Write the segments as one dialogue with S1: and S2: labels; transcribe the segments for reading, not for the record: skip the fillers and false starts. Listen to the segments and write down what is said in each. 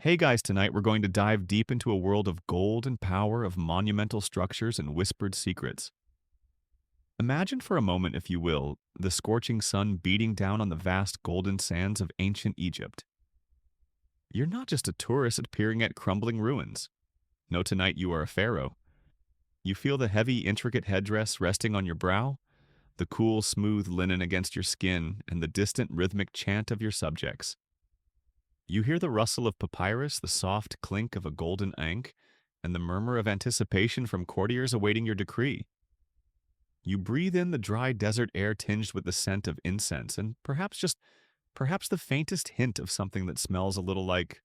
S1: Hey guys, tonight we're going to dive deep into a world of gold and power, of monumental structures and whispered secrets. Imagine for a moment, if you will, the scorching sun beating down on the vast golden sands of ancient Egypt. You're not just a tourist peering at crumbling ruins. No, tonight you are a pharaoh. You feel the heavy, intricate headdress resting on your brow, the cool, smooth linen against your skin, and the distant, rhythmic chant of your subjects. You hear the rustle of papyrus, the soft clink of a golden ankh, and the murmur of anticipation from courtiers awaiting your decree. You breathe in the dry desert air tinged with the scent of incense, and perhaps the faintest hint of something that smells a little like,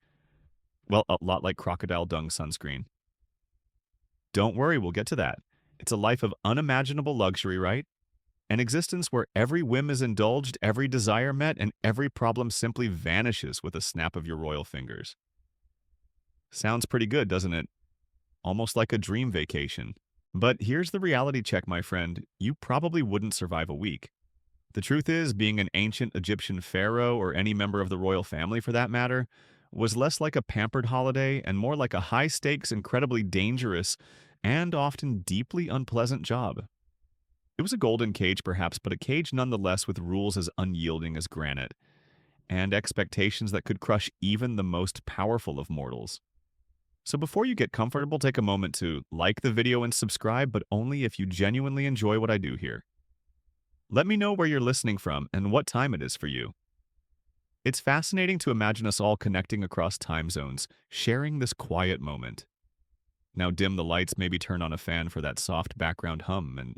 S1: well, a lot like crocodile dung sunscreen. Don't worry, we'll get to that. It's a life of unimaginable luxury, right? An existence where every whim is indulged, every desire met, and every problem simply vanishes with a snap of your royal fingers. Sounds pretty good, doesn't it? Almost like a dream vacation. But here's the reality check, my friend. You probably wouldn't survive a week. The truth is, being an ancient Egyptian pharaoh, or any member of the royal family for that matter, was less like a pampered holiday and more like a high-stakes, incredibly dangerous, and often deeply unpleasant job. It was a golden cage, perhaps, but a cage nonetheless with rules as unyielding as granite, and expectations that could crush even the most powerful of mortals. So before you get comfortable, take a moment to like the video and subscribe, but only if you genuinely enjoy what I do here. Let me know where you're listening from and what time it is for you. It's fascinating to imagine us all connecting across time zones, sharing this quiet moment. Now dim the lights, maybe turn on a fan for that soft background hum, and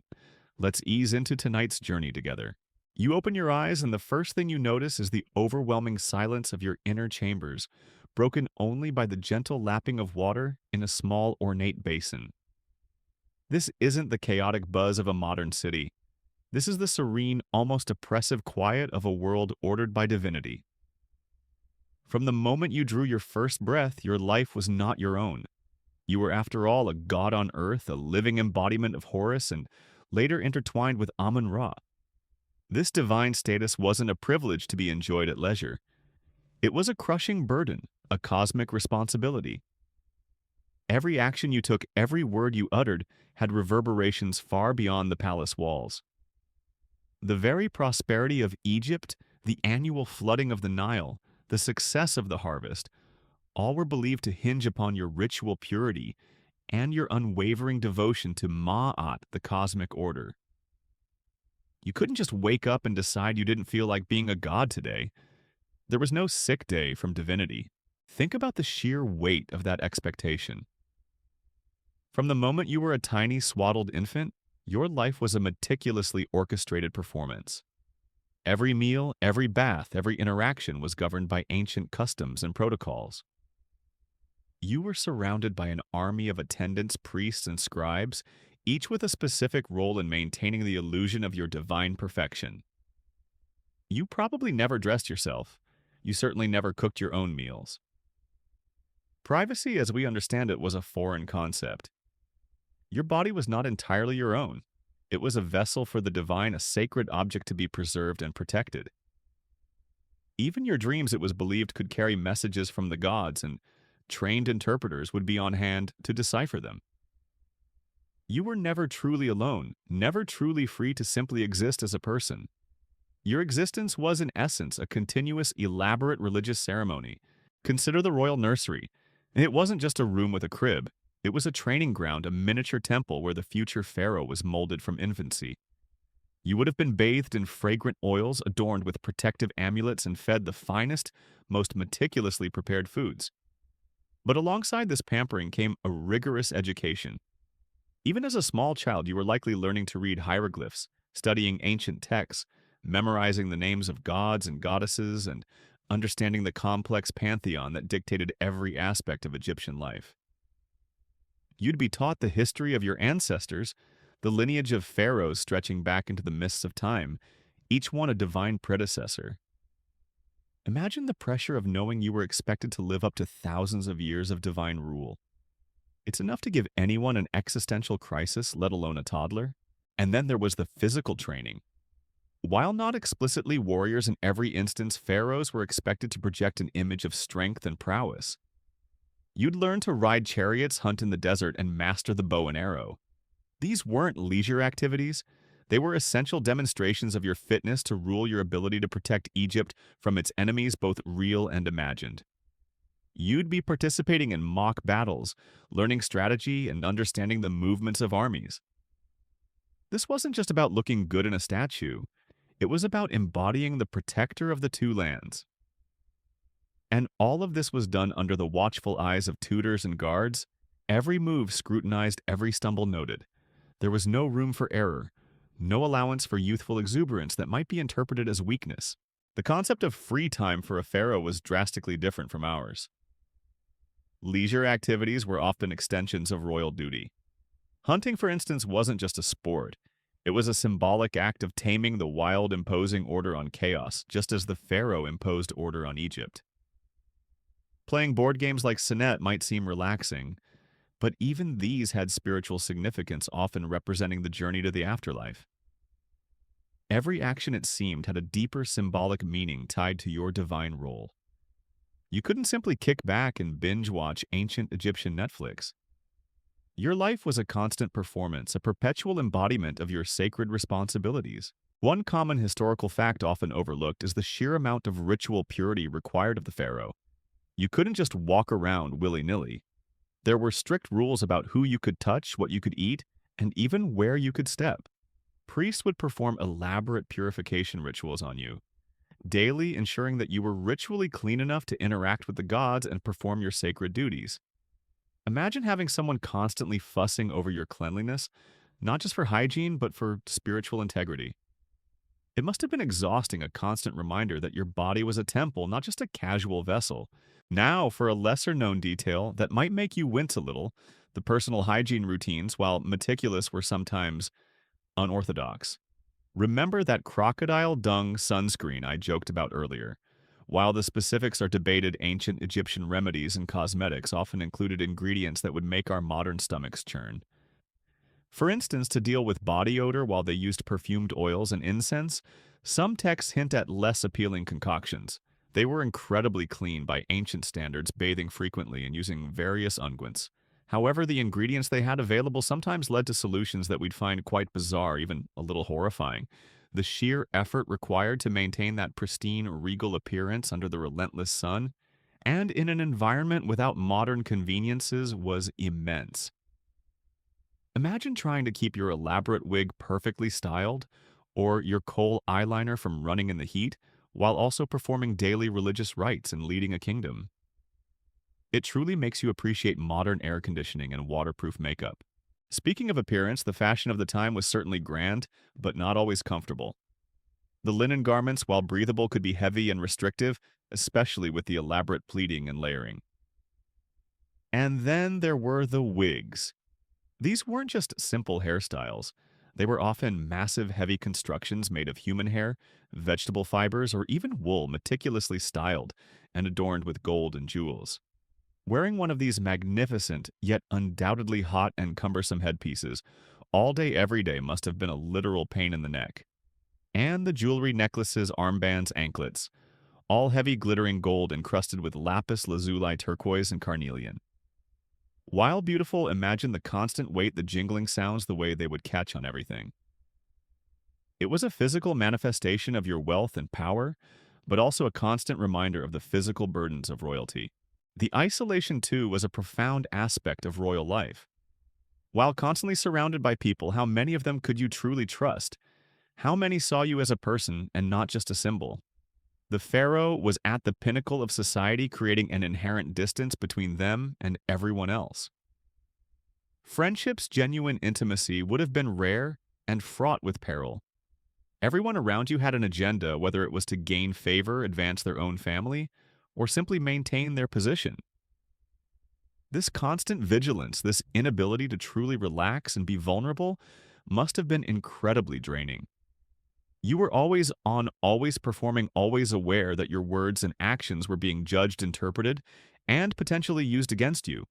S1: let's ease into tonight's journey together. You open your eyes, and the first thing you notice is the overwhelming silence of your inner chambers, broken only by the gentle lapping of water in a small, ornate basin. This isn't the chaotic buzz of a modern city. This is the serene, almost oppressive quiet of a world ordered by divinity. From the moment you drew your first breath, your life was not your own. You were, after all, a god on earth, a living embodiment of Horus, and later intertwined with Amun-Ra. This divine status wasn't a privilege to be enjoyed at leisure. It was a crushing burden, a cosmic responsibility. Every action you took, every word you uttered, had reverberations far beyond the palace walls. The very prosperity of Egypt, the annual flooding of the Nile, the success of the harvest, all were believed to hinge upon your ritual purity and your unwavering devotion to Ma'at, the cosmic order. You couldn't just wake up and decide you didn't feel like being a god today. There was no sick day from divinity. Think about the sheer weight of that expectation. From the moment you were a tiny, swaddled infant, your life was a meticulously orchestrated performance. Every meal, every bath, every interaction was governed by ancient customs and protocols. You were surrounded by an army of attendants, priests, and scribes, each with a specific role in maintaining the illusion of your divine perfection. You probably never dressed yourself. You certainly never cooked your own meals. Privacy, as we understand it, was a foreign concept. Your body was not entirely your own. It was a vessel for the divine, a sacred object to be preserved and protected. Even your dreams, it was believed, could carry messages from the gods, and trained interpreters would be on hand to decipher them. You were never truly alone, never truly free to simply exist as a person. Your existence was, in essence, a continuous, elaborate religious ceremony. Consider the royal nursery. It wasn't just a room with a crib. It was a training ground, a miniature temple where the future pharaoh was molded from infancy. You would have been bathed in fragrant oils, adorned with protective amulets, and fed the finest, most meticulously prepared foods. But alongside this pampering came a rigorous education. Even as a small child, you were likely learning to read hieroglyphs, studying ancient texts, memorizing the names of gods and goddesses, and understanding the complex pantheon that dictated every aspect of Egyptian life. You'd be taught the history of your ancestors, the lineage of pharaohs stretching back into the mists of time, each one a divine predecessor. Imagine the pressure of knowing you were expected to live up to thousands of years of divine rule. It's enough to give anyone an existential crisis, let alone a toddler. And then there was the physical training. While not explicitly warriors in every instance, pharaohs were expected to project an image of strength and prowess. You'd learn to ride chariots, hunt in the desert, and master the bow and arrow. These weren't leisure activities. They were essential demonstrations of your fitness to rule, your ability to protect Egypt from its enemies, both real and imagined. You'd be participating in mock battles, learning strategy, and understanding the movements of armies. This wasn't just about looking good in a statue. It was about embodying the protector of the two lands. And all of this was done under the watchful eyes of tutors and guards. Every move scrutinized, every stumble noted. There was no room for error, no allowance for youthful exuberance that might be interpreted as weakness. The concept of free time for a pharaoh was drastically different from ours. Leisure activities were often extensions of royal duty. Hunting, for instance, wasn't just a sport. It was a symbolic act of taming the wild, imposing order on chaos, just as the pharaoh imposed order on Egypt. Playing board games like Senet might seem relaxing, but even these had spiritual significance, often representing the journey to the afterlife. Every action, it seemed, had a deeper symbolic meaning tied to your divine role. You couldn't simply kick back and binge-watch ancient Egyptian Netflix. Your life was a constant performance, a perpetual embodiment of your sacred responsibilities. One common historical fact often overlooked is the sheer amount of ritual purity required of the pharaoh. You couldn't just walk around willy-nilly. There were strict rules about who you could touch, what you could eat, and even where you could step. Priests would perform elaborate purification rituals on you, daily ensuring that you were ritually clean enough to interact with the gods and perform your sacred duties. Imagine having someone constantly fussing over your cleanliness, not just for hygiene, but for spiritual integrity. It must have been exhausting, a constant reminder that your body was a temple, not just a casual vessel. Now, for a lesser-known detail that might make you wince a little, the personal hygiene routines, while meticulous, were sometimes unorthodox. Remember that crocodile dung sunscreen I joked about earlier? While the specifics are debated, ancient Egyptian remedies and cosmetics often included ingredients that would make our modern stomachs churn. For instance, to deal with body odor while they used perfumed oils and incense, some texts hint at less appealing concoctions. They were incredibly clean by ancient standards, bathing frequently and using various unguents. However, the ingredients they had available sometimes led to solutions that we'd find quite bizarre, even a little horrifying. The sheer effort required to maintain that pristine, regal appearance under the relentless sun, and in an environment without modern conveniences, was immense. Imagine trying to keep your elaborate wig perfectly styled, or your kohl eyeliner from running in the heat, while also performing daily religious rites and leading a kingdom. It truly makes you appreciate modern air conditioning and waterproof makeup. Speaking of appearance, the fashion of the time was certainly grand, but not always comfortable. The linen garments, while breathable, could be heavy and restrictive, especially with the elaborate pleating and layering. And then there were the wigs. These weren't just simple hairstyles. They were often massive, heavy constructions made of human hair, vegetable fibers, or even wool, meticulously styled and adorned with gold and jewels. Wearing one of these magnificent, yet undoubtedly hot and cumbersome headpieces all day every day must have been a literal pain in the neck. And the jewelry, necklaces, armbands, anklets, all heavy glittering gold encrusted with lapis lazuli, turquoise, and carnelian. While beautiful, imagine the constant weight, the jingling sounds, the way they would catch on everything. It was a physical manifestation of your wealth and power, but also a constant reminder of the physical burdens of royalty. The isolation, too, was a profound aspect of royal life. While constantly surrounded by people, how many of them could you truly trust? How many saw you as a person and not just a symbol? The pharaoh was at the pinnacle of society, creating an inherent distance between them and everyone else. Friendship's genuine intimacy would have been rare and fraught with peril. Everyone around you had an agenda, whether it was to gain favor, advance their own family, or simply maintain their position. This constant vigilance, this inability to truly relax and be vulnerable, must have been incredibly draining. You were always on, always performing, always aware that your words and actions were being judged, interpreted, and potentially used against you.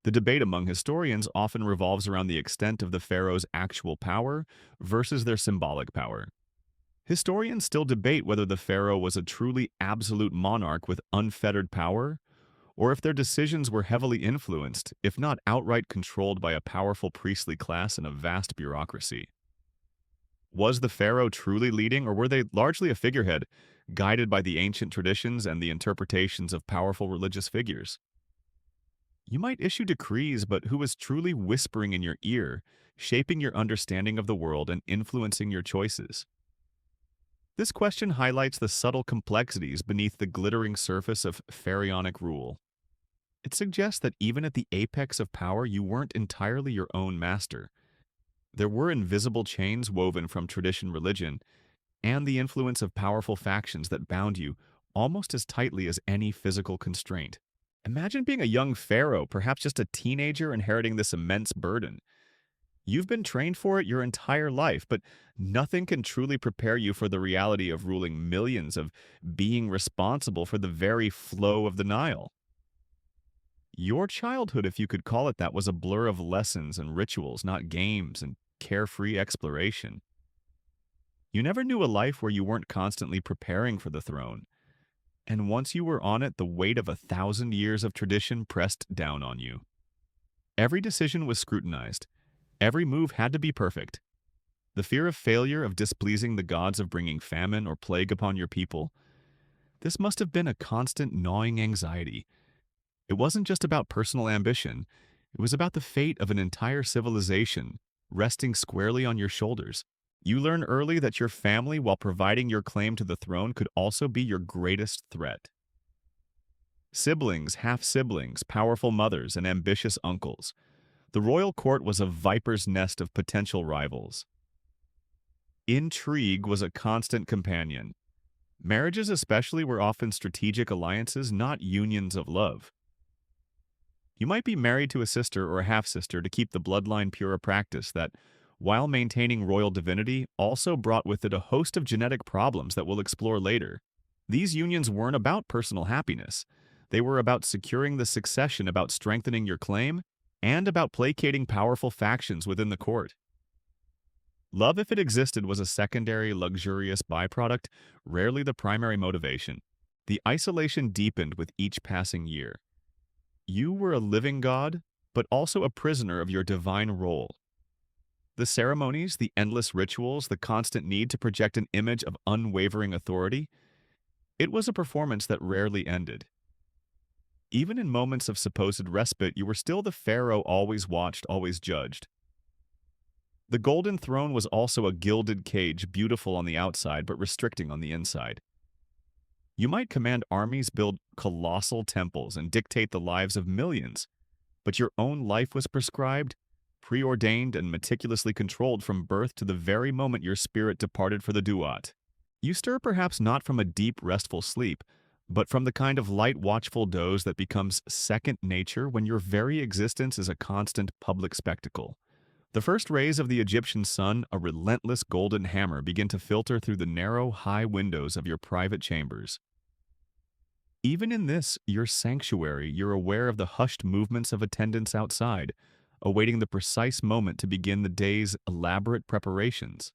S1: The debate among historians often revolves around the extent of the pharaoh's actual power versus their symbolic power. Historians still debate whether the pharaoh was a truly absolute monarch with unfettered power, or if their decisions were heavily influenced, if not outright controlled by a powerful priestly class and a vast bureaucracy. Was the pharaoh truly leading, or were they largely a figurehead, guided by the ancient traditions and the interpretations of powerful religious figures? You might issue decrees, but who was truly whispering in your ear, shaping your understanding of the world and influencing your choices? This question highlights the subtle complexities beneath the glittering surface of pharaonic rule. It suggests that even at the apex of power, you weren't entirely your own master. There were invisible chains woven from tradition, religion, and the influence of powerful factions that bound you almost as tightly as any physical constraint. Imagine being a young pharaoh, perhaps just a teenager inheriting this immense burden. You've been trained for it your entire life, but nothing can truly prepare you for the reality of ruling millions, of being responsible for the very flow of the Nile. Your childhood, if you could call it that, was a blur of lessons and rituals, not games and carefree exploration. You never knew a life where you weren't constantly preparing for the throne. And once you were on it, the weight of 1,000 years of tradition pressed down on you. Every decision was scrutinized. Every move had to be perfect. The fear of failure, of displeasing the gods, of bringing famine or plague upon your people, this must have been a constant gnawing anxiety. It wasn't just about personal ambition. It was about the fate of an entire civilization resting squarely on your shoulders. You learn early that your family, while providing your claim to the throne, could also be your greatest threat. Siblings, half-siblings, powerful mothers, and ambitious uncles. The royal court was a viper's nest of potential rivals. Intrigue was a constant companion. Marriages especially were often strategic alliances, not unions of love. You might be married to a sister or a half-sister to keep the bloodline pure, a practice that, while maintaining royal divinity, also brought with it a host of genetic problems that we'll explore later. These unions weren't about personal happiness. They were about securing the succession, about strengthening your claim, and about placating powerful factions within the court. Love, if it existed, was a secondary, luxurious byproduct, rarely the primary motivation. The isolation deepened with each passing year. You were a living god, but also a prisoner of your divine role. The ceremonies, the endless rituals, the constant need to project an image of unwavering authority, it was a performance that rarely ended. Even in moments of supposed respite, you were still the pharaoh always watched, always judged. The golden throne was also a gilded cage, beautiful on the outside but restricting on the inside. You might command armies, build colossal temples, and dictate the lives of millions, but your own life was prescribed, preordained, and meticulously controlled from birth to the very moment your spirit departed for the duat. You stir perhaps not from a deep, restful sleep, but from the kind of light, watchful doze that becomes second nature when your very existence is a constant public spectacle. The first rays of the Egyptian sun, a relentless golden hammer, begin to filter through the narrow, high windows of your private chambers. Even in this, your sanctuary, you're aware of the hushed movements of attendants outside, awaiting the precise moment to begin the day's elaborate preparations.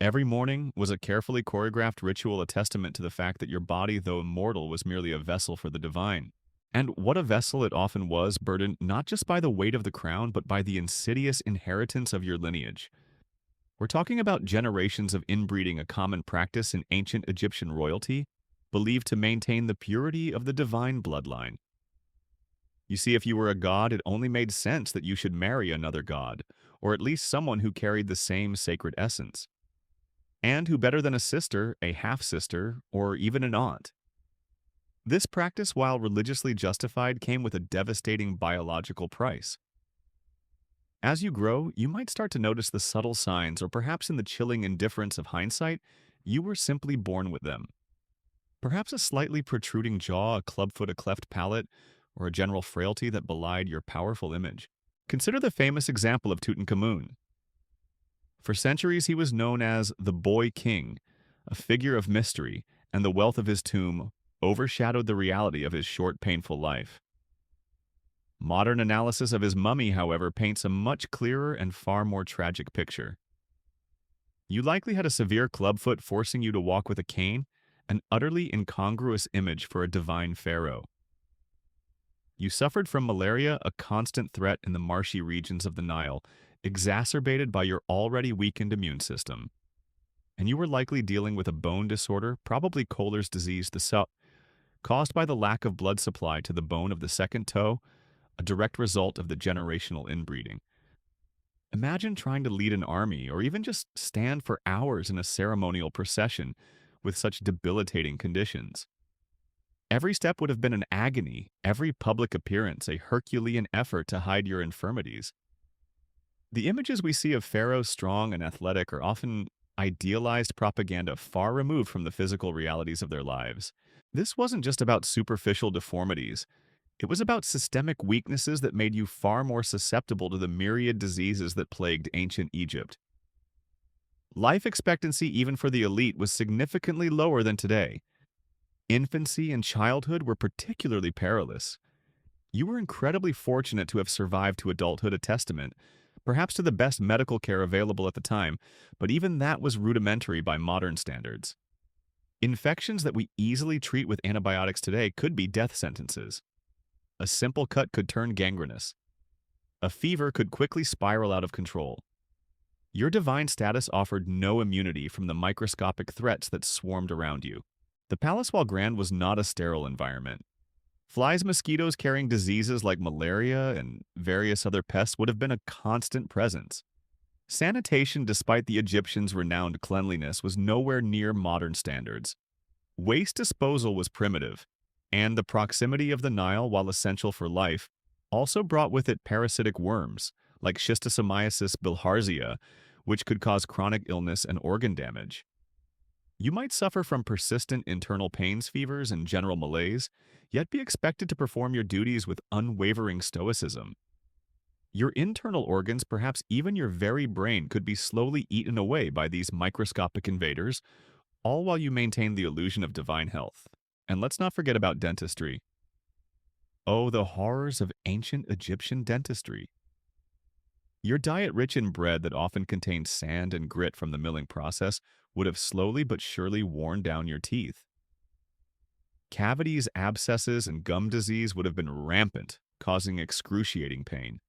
S1: Every morning was a carefully choreographed ritual, a testament to the fact that your body, though mortal, was merely a vessel for the divine. And what a vessel it often was, burdened not just by the weight of the crown, but by the insidious inheritance of your lineage. We're talking about generations of inbreeding, a common practice in ancient Egyptian royalty, believed to maintain the purity of the divine bloodline. You see, if you were a god, it only made sense that you should marry another god, or at least someone who carried the same sacred essence. And who better than a sister, a half-sister, or even an aunt? This practice, while religiously justified, came with a devastating biological price. As you grow, you might start to notice the subtle signs, or perhaps in the chilling indifference of hindsight, you were simply born with them. Perhaps a slightly protruding jaw, a clubfoot, a cleft palate, or a general frailty that belied your powerful image. Consider the famous example of Tutankhamun. For centuries he was known as the Boy King, a figure of mystery, and the wealth of his tomb overshadowed the reality of his short, painful life. Modern analysis of his mummy, however, paints a much clearer and far more tragic picture. You likely had a severe clubfoot forcing you to walk with a cane, an utterly incongruous image for a divine pharaoh. You suffered from malaria, a constant threat in the marshy regions of the Nile, exacerbated by your already weakened immune system. And you were likely dealing with a bone disorder, probably Kohler's disease, caused by the lack of blood supply to the bone of the second toe, a direct result of the generational inbreeding. Imagine trying to lead an army or even just stand for hours in a ceremonial procession with such debilitating conditions. Every step would have been an agony, every public appearance a Herculean effort to hide your infirmities. The images we see of pharaohs strong and athletic are often idealized propaganda far removed from the physical realities of their lives. This wasn't just about superficial deformities. It was about systemic weaknesses that made you far more susceptible to the myriad diseases that plagued ancient Egypt. Life expectancy, even for the elite, was significantly lower than today. Infancy and childhood were particularly perilous. You were incredibly fortunate to have survived to adulthood, a testament, perhaps to the best medical care available at the time, but even that was rudimentary by modern standards. Infections that we easily treat with antibiotics today could be death sentences. A simple cut could turn gangrenous. A fever could quickly spiral out of control. Your divine status offered no immunity from the microscopic threats that swarmed around you. The palace, while grand, was not a sterile environment. Flies, mosquitoes carrying diseases like malaria and various other pests would have been a constant presence. Sanitation, despite the Egyptians' renowned cleanliness, was nowhere near modern standards. Waste disposal was primitive, and the proximity of the Nile, while essential for life, also brought with it parasitic worms, like schistosomiasis bilharzia, which could cause chronic illness and organ damage. You might suffer from persistent internal pains, fevers, and general malaise, yet be expected to perform your duties with unwavering stoicism. Your internal organs, perhaps even your very brain, could be slowly eaten away by these microscopic invaders, all while you maintain the illusion of divine health. And let's not forget about dentistry. Oh, the horrors of ancient Egyptian dentistry. Your diet, rich in bread that often contained sand and grit from the milling process, would have slowly but surely worn down your teeth. Cavities, abscesses, and gum disease would have been rampant, causing excruciating pain.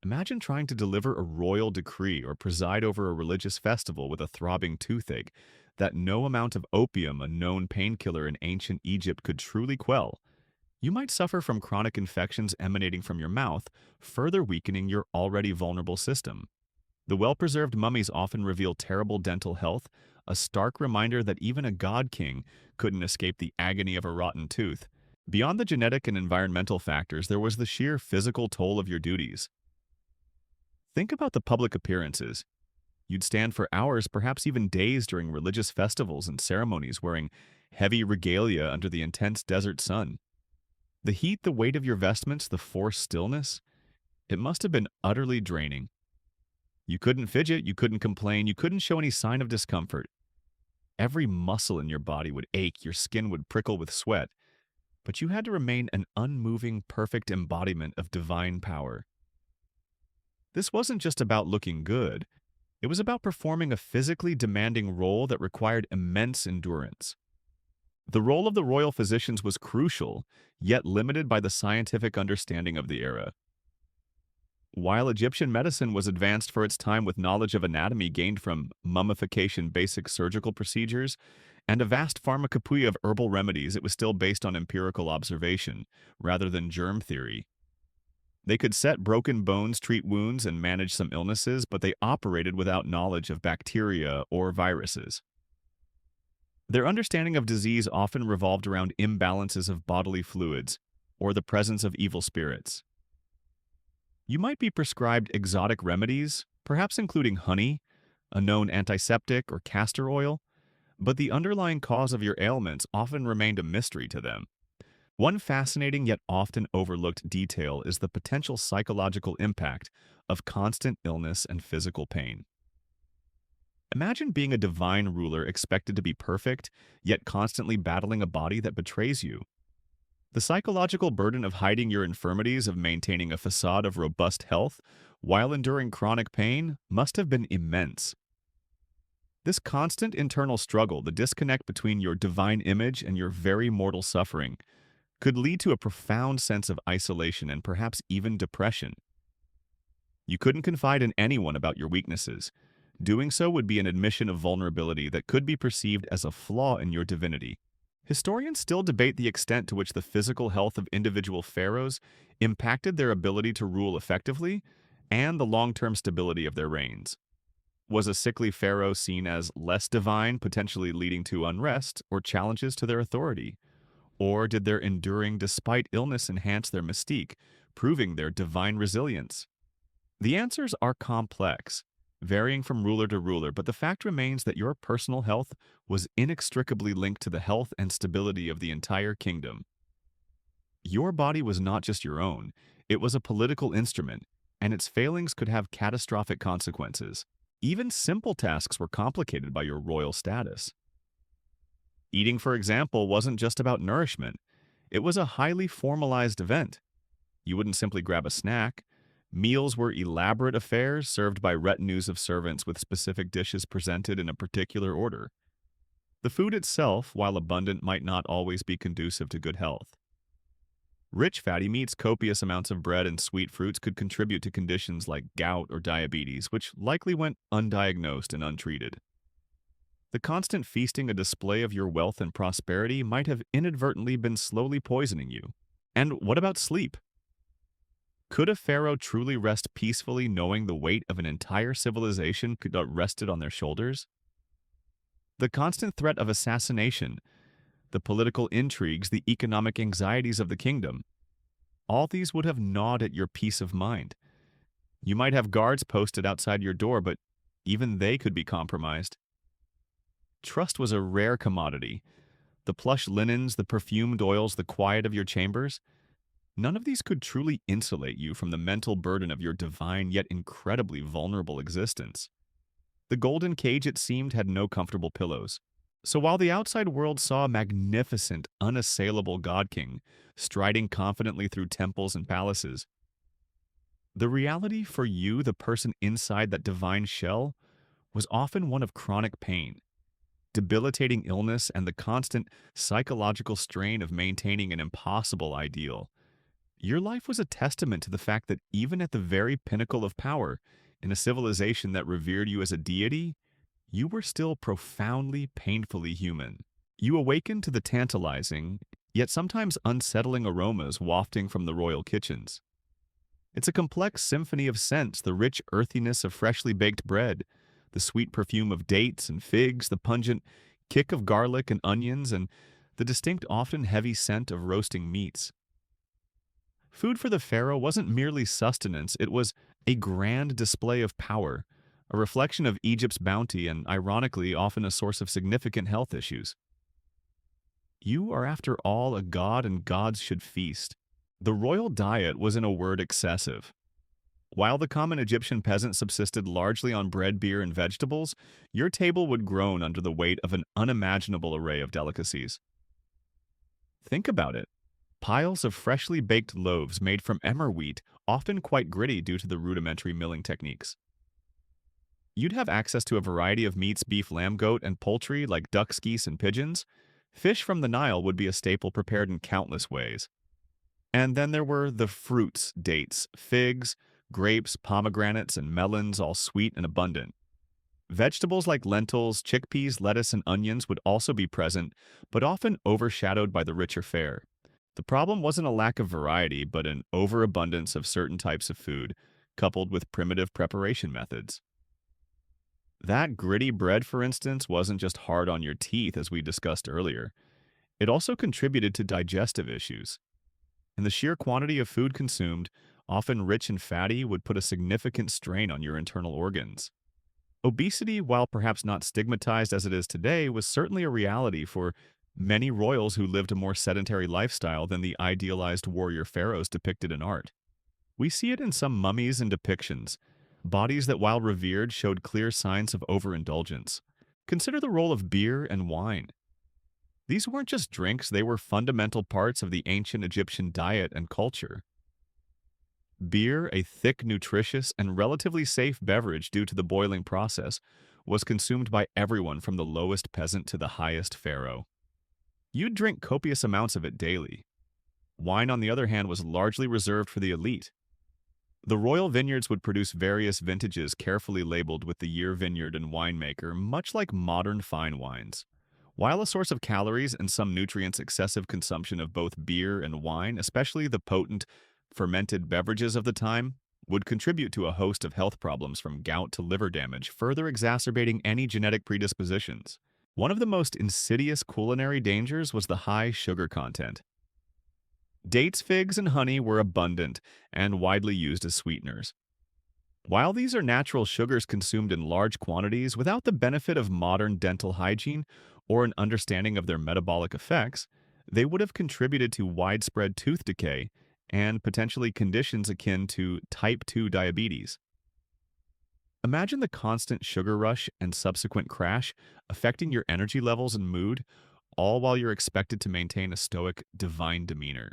S1: Imagine trying to deliver a royal decree or preside over a religious festival with a throbbing toothache that no amount of opium, a known painkiller in ancient Egypt, could truly quell. You might suffer from chronic infections emanating from your mouth, further weakening your already vulnerable system. The well-preserved mummies often reveal terrible dental health, a stark reminder that even a god king couldn't escape the agony of a rotten tooth. Beyond the genetic and environmental factors, there was the sheer physical toll of your duties. Think about the public appearances. You'd stand for hours, perhaps even days, during religious festivals and ceremonies, wearing heavy regalia under the intense desert sun. The heat, the weight of your vestments, the forced stillness, it must have been utterly draining. You couldn't fidget, you couldn't complain, you couldn't show any sign of discomfort. Every muscle in your body would ache, your skin would prickle with sweat, but you had to remain an unmoving, perfect embodiment of divine power. This wasn't just about looking good. It was about performing a physically demanding role that required immense endurance. The role of the royal physicians was crucial, yet limited by the scientific understanding of the era. While Egyptian medicine was advanced for its time with knowledge of anatomy gained from mummification, basic surgical procedures, and a vast pharmacopoeia of herbal remedies, it was still based on empirical observation, rather than germ theory. They could set broken bones, treat wounds, and manage some illnesses, but they operated without knowledge of bacteria or viruses. Their understanding of disease often revolved around imbalances of bodily fluids or the presence of evil spirits. You might be prescribed exotic remedies, perhaps including honey, a known antiseptic, or castor oil, but the underlying cause of your ailments often remained a mystery to them. One fascinating yet often overlooked detail is the potential psychological impact of constant illness and physical pain. Imagine being a divine ruler expected to be perfect, yet constantly battling a body that betrays you. The psychological burden of hiding your infirmities, of maintaining a facade of robust health, while enduring chronic pain, must have been immense. This constant internal struggle, the disconnect between your divine image and your very mortal suffering, could lead to a profound sense of isolation and perhaps even depression. You couldn't confide in anyone about your weaknesses. Doing so would be an admission of vulnerability that could be perceived as a flaw in your divinity. Historians still debate the extent to which the physical health of individual pharaohs impacted their ability to rule effectively and the long-term stability of their reigns. Was a sickly pharaoh seen as less divine, potentially leading to unrest or challenges to their authority? Or did their enduring despite illness enhance their mystique, proving their divine resilience? The answers are complex, varying from ruler to ruler, but the fact remains that your personal health was inextricably linked to the health and stability of the entire kingdom. Your body was not just your own, it was a political instrument, and its failings could have catastrophic consequences. Even simple tasks were complicated by your royal status. Eating, for example, wasn't just about nourishment. It was a highly formalized event. You wouldn't simply grab a snack. Meals were elaborate affairs served by retinues of servants with specific dishes presented in a particular order. The food itself, while abundant, might not always be conducive to good health. Rich fatty meats, copious amounts of bread, and sweet fruits could contribute to conditions like gout or diabetes, which likely went undiagnosed and untreated. The constant feasting, a display of your wealth and prosperity, might have inadvertently been slowly poisoning you. And what about sleep? Could a pharaoh truly rest peacefully knowing the weight of an entire civilization could rested on their shoulders? The constant threat of assassination, the political intrigues, the economic anxieties of the kingdom, all these would have gnawed at your peace of mind. You might have guards posted outside your door, but even they could be compromised. Trust was a rare commodity. The plush linens, the perfumed oils, the quiet of your chambers, none of these could truly insulate you from the mental burden of your divine yet incredibly vulnerable existence. The golden cage, it seemed, had no comfortable pillows. So while the outside world saw a magnificent, unassailable god king striding confidently through temples and palaces, the reality for you, the person inside that divine shell, was often one of chronic pain, debilitating illness, and the constant psychological strain of maintaining an impossible ideal. Your life was a testament to the fact that even at the very pinnacle of power, in a civilization that revered you as a deity, you were still profoundly, painfully human. You awakened to the tantalizing, yet sometimes unsettling aromas wafting from the royal kitchens. It's a complex symphony of scents, the rich earthiness of freshly baked bread, the sweet perfume of dates and figs, the pungent kick of garlic and onions, and the distinct, often heavy scent of roasting meats. Food for the pharaoh wasn't merely sustenance, it was a grand display of power, a reflection of Egypt's bounty and, ironically, often a source of significant health issues. You are, after all, a god, and gods should feast. The royal diet was, in a word, excessive. While the common Egyptian peasant subsisted largely on bread, beer, and vegetables, your table would groan under the weight of an unimaginable array of delicacies. Think about it. Piles of freshly baked loaves made from emmer wheat, often quite gritty due to the rudimentary milling techniques. You'd have access to a variety of meats, beef, lamb, goat, and poultry like ducks, geese, and pigeons. Fish from the Nile would be a staple prepared in countless ways. And then there were the fruits, dates, figs, grapes, pomegranates, and melons, all sweet and abundant. Vegetables like lentils, chickpeas, lettuce, and onions would also be present, but often overshadowed by the richer fare. The problem wasn't a lack of variety, but an overabundance of certain types of food, coupled with primitive preparation methods. That gritty bread, for instance, wasn't just hard on your teeth, as we discussed earlier. It also contributed to digestive issues. And the sheer quantity of food consumed, often rich and fatty, would put a significant strain on your internal organs. Obesity, while perhaps not stigmatized as it is today, was certainly a reality for many royals who lived a more sedentary lifestyle than the idealized warrior pharaohs depicted in art. We see it in some mummies and depictions, bodies that, while revered, showed clear signs of overindulgence. Consider the role of beer and wine. These weren't just drinks, they were fundamental parts of the ancient Egyptian diet and culture. Beer, a thick, nutritious, and relatively safe beverage due to the boiling process, was consumed by everyone from the lowest peasant to the highest pharaoh. You'd drink copious amounts of it daily. Wine, on the other hand, was largely reserved for the elite. The royal vineyards would produce various vintages carefully labeled with the year, vineyard, and winemaker, much like modern fine wines. While a source of calories and some nutrients, excessive consumption of both beer and wine, especially the potent fermented beverages of the time, would contribute to a host of health problems from gout to liver damage, further exacerbating any genetic predispositions. One of the most insidious culinary dangers was the high sugar content. Dates, figs, and honey were abundant and widely used as sweeteners. While these are natural sugars consumed in large quantities without the benefit of modern dental hygiene or an understanding of their metabolic effects, they would have contributed to widespread tooth decay and potentially conditions akin to type 2 diabetes. Imagine the constant sugar rush and subsequent crash affecting your energy levels and mood, all while you're expected to maintain a stoic, divine demeanor.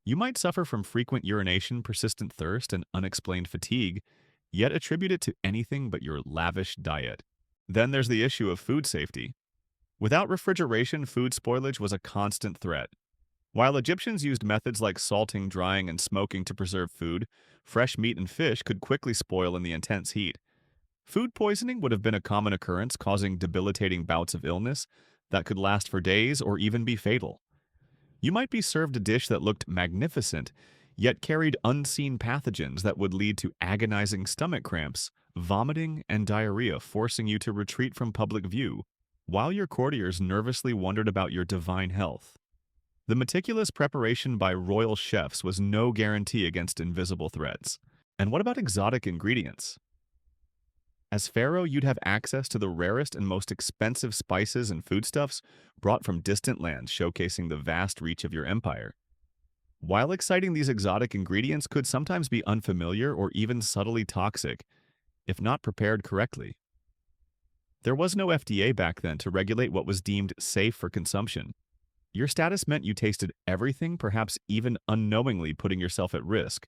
S1: You might suffer from frequent urination, persistent thirst, and unexplained fatigue, yet attribute it to anything but your lavish diet. Then there's the issue of food safety. Without refrigeration, food spoilage was a constant threat. While Egyptians used methods like salting, drying, and smoking to preserve food, fresh meat and fish could quickly spoil in the intense heat. Food poisoning would have been a common occurrence, causing debilitating bouts of illness that could last for days or even be fatal. You might be served a dish that looked magnificent, yet carried unseen pathogens that would lead to agonizing stomach cramps, vomiting, and diarrhea, forcing you to retreat from public view, while your courtiers nervously wondered about your divine health. The meticulous preparation by royal chefs was no guarantee against invisible threats. And what about exotic ingredients? As pharaoh, you'd have access to the rarest and most expensive spices and foodstuffs brought from distant lands, showcasing the vast reach of your empire. While exciting, these exotic ingredients could sometimes be unfamiliar or even subtly toxic, if not prepared correctly. There was no FDA back then to regulate what was deemed safe for consumption. Your status meant you tasted everything, perhaps even unknowingly putting yourself at risk,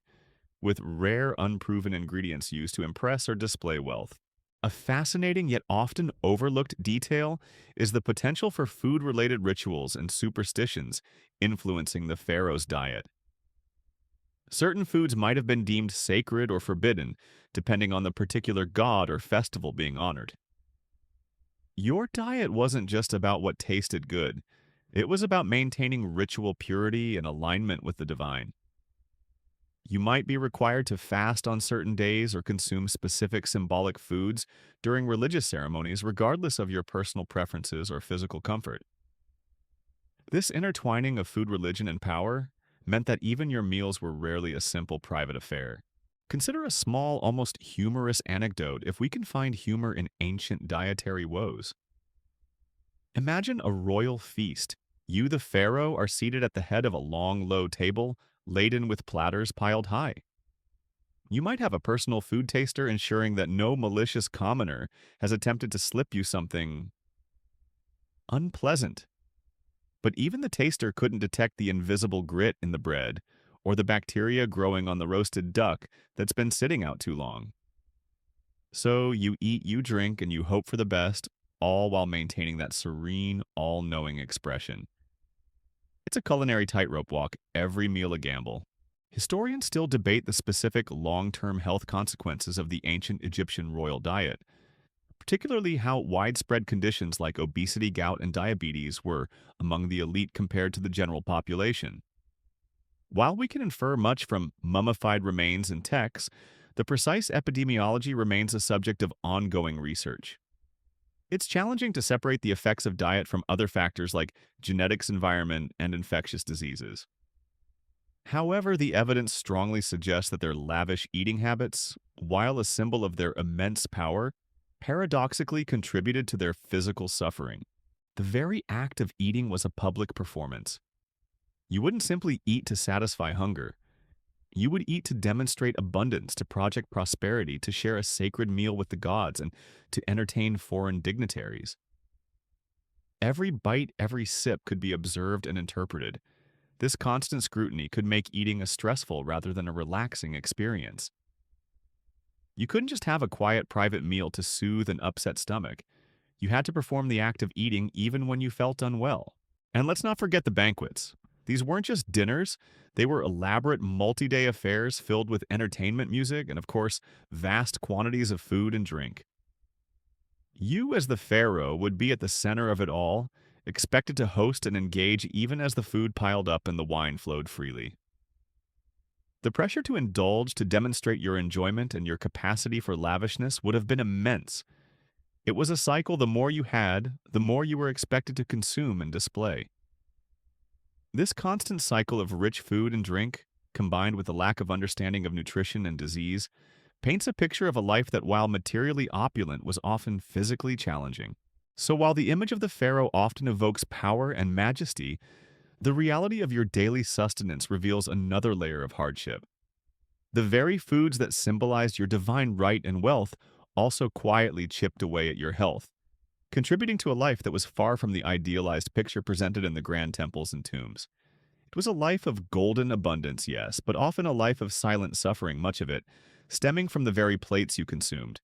S1: with rare, unproven ingredients used to impress or display wealth. A fascinating yet often overlooked detail is the potential for food-related rituals and superstitions influencing the pharaoh's diet. Certain foods might have been deemed sacred or forbidden, depending on the particular god or festival being honored. Your diet wasn't just about what tasted good. It was about maintaining ritual purity and alignment with the divine. You might be required to fast on certain days or consume specific symbolic foods during religious ceremonies, regardless of your personal preferences or physical comfort. This intertwining of food, religion, and power meant that even your meals were rarely a simple private affair. Consider a small, almost humorous anecdote if we can find humor in ancient dietary woes. Imagine a royal feast. You, the pharaoh, are seated at the head of a long, low table, laden with platters piled high. You might have a personal food taster ensuring that no malicious commoner has attempted to slip you something unpleasant. But even the taster couldn't detect the invisible grit in the bread or the bacteria growing on the roasted duck that's been sitting out too long. So you eat, you drink, and you hope for the best, all while maintaining that serene, all-knowing expression. It's a culinary tightrope walk, every meal a gamble. Historians still debate the specific long-term health consequences of the ancient Egyptian royal diet, particularly how widespread conditions like obesity, gout, and diabetes were among the elite compared to the general population. While we can infer much from mummified remains and texts, the precise epidemiology remains a subject of ongoing research. It's challenging to separate the effects of diet from other factors like genetics, environment, and infectious diseases. However, the evidence strongly suggests that their lavish eating habits, while a symbol of their immense power, paradoxically contributed to their physical suffering. The very act of eating was a public performance. You wouldn't simply eat to satisfy hunger. You would eat to demonstrate abundance, to project prosperity, to share a sacred meal with the gods, and to entertain foreign dignitaries. Every bite, every sip could be observed and interpreted. This constant scrutiny could make eating a stressful rather than a relaxing experience. You couldn't just have a quiet, private meal to soothe an upset stomach. You had to perform the act of eating even when you felt unwell. And let's not forget the banquets. These weren't just dinners, they were elaborate multi-day affairs filled with entertainment music and, of course, vast quantities of food and drink. You, as the pharaoh, would be at the center of it all, expected to host and engage even as the food piled up and the wine flowed freely. The pressure to indulge to demonstrate your enjoyment and your capacity for lavishness would have been immense. It was a cycle: the more you had, the more you were expected to consume and display. This constant cycle of rich food and drink, combined with the lack of understanding of nutrition and disease, paints a picture of a life that, while materially opulent, was often physically challenging. So while the image of the pharaoh often evokes power and majesty, the reality of your daily sustenance reveals another layer of hardship. The very foods that symbolized your divine right and wealth also quietly chipped away at your health, contributing to a life that was far from the idealized picture presented in the grand temples and tombs. It was a life of golden abundance, yes, but often a life of silent suffering, much of it stemming from the very plates you consumed.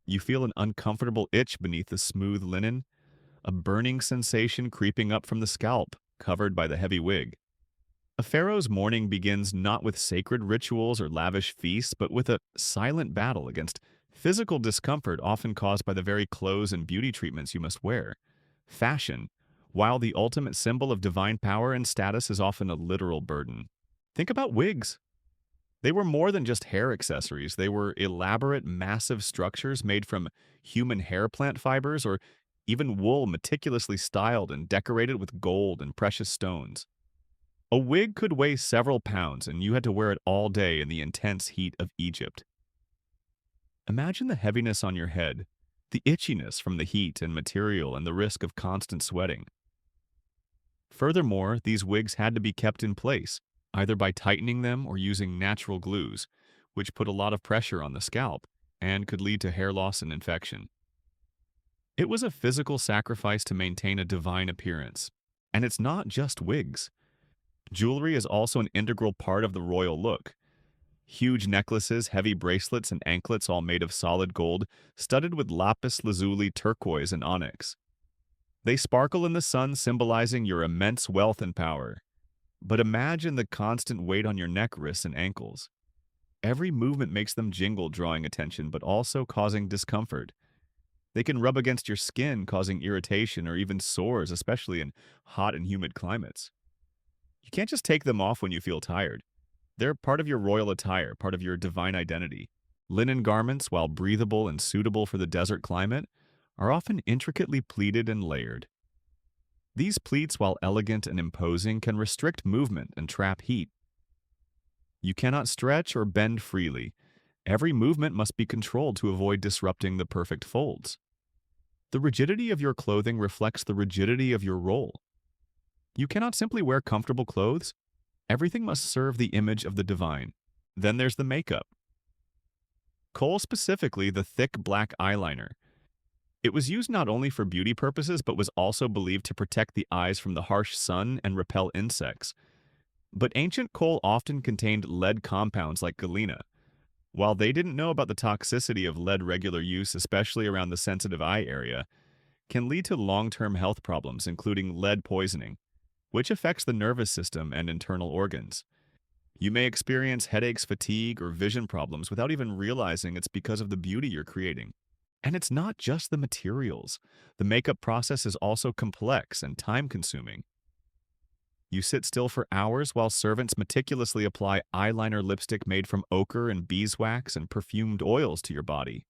S1: You feel an uncomfortable itch beneath the smooth linen, a burning sensation creeping up from the scalp, covered by the heavy wig. A pharaoh's morning begins not with sacred rituals or lavish feasts, but with a silent battle against physical discomfort often caused by the very clothes and beauty treatments you must wear. Fashion, while the ultimate symbol of divine power and status, is often a literal burden. Think about wigs. They were more than just hair accessories. They were elaborate, massive structures made from human hair plant fibers or even wool, meticulously styled and decorated with gold and precious stones. A wig could weigh several pounds, and you had to wear it all day in the intense heat of Egypt. Imagine the heaviness on your head, the itchiness from the heat and material, and the risk of constant sweating. Furthermore, these wigs had to be kept in place, either by tightening them or using natural glues, which put a lot of pressure on the scalp and could lead to hair loss and infection. It was a physical sacrifice to maintain a divine appearance. And it's not just wigs. Jewelry is also an integral part of the royal look. Huge necklaces, heavy bracelets, and anklets all made of solid gold, studded with lapis lazuli, turquoise, and onyx. They sparkle in the sun, symbolizing your immense wealth and power. But imagine the constant weight on your neck, wrists, and ankles. Every movement makes them jingle, drawing attention, but also causing discomfort. They can rub against your skin, causing irritation or even sores, especially in hot and humid climates. You can't just take them off when you feel tired. They're part of your royal attire, part of your divine identity. Linen garments, while breathable and suitable for the desert climate, are often intricately pleated and layered. These pleats, while elegant and imposing, can restrict movement and trap heat. You cannot stretch or bend freely. Every movement must be controlled to avoid disrupting the perfect folds. The rigidity of your clothing reflects the rigidity of your role. You cannot simply wear comfortable clothes. Everything must serve the image of the divine. Then there's the makeup. Kohl, specifically the thick black eyeliner. It was used not only for beauty purposes, but was also believed to protect the eyes from the harsh sun and repel insects. But ancient kohl often contained lead compounds like galena. While they didn't know about the toxicity of lead, regular use, especially around the sensitive eye area, can lead to long-term health problems, including lead poisoning, which affects the nervous system and internal organs. You may experience headaches, fatigue, or vision problems without even realizing it's because of the beauty you're creating. And it's not just the materials. The makeup process is also complex and time-consuming. You sit still for hours while servants meticulously apply eyeliner lipstick made from ochre and beeswax and perfumed oils to your body.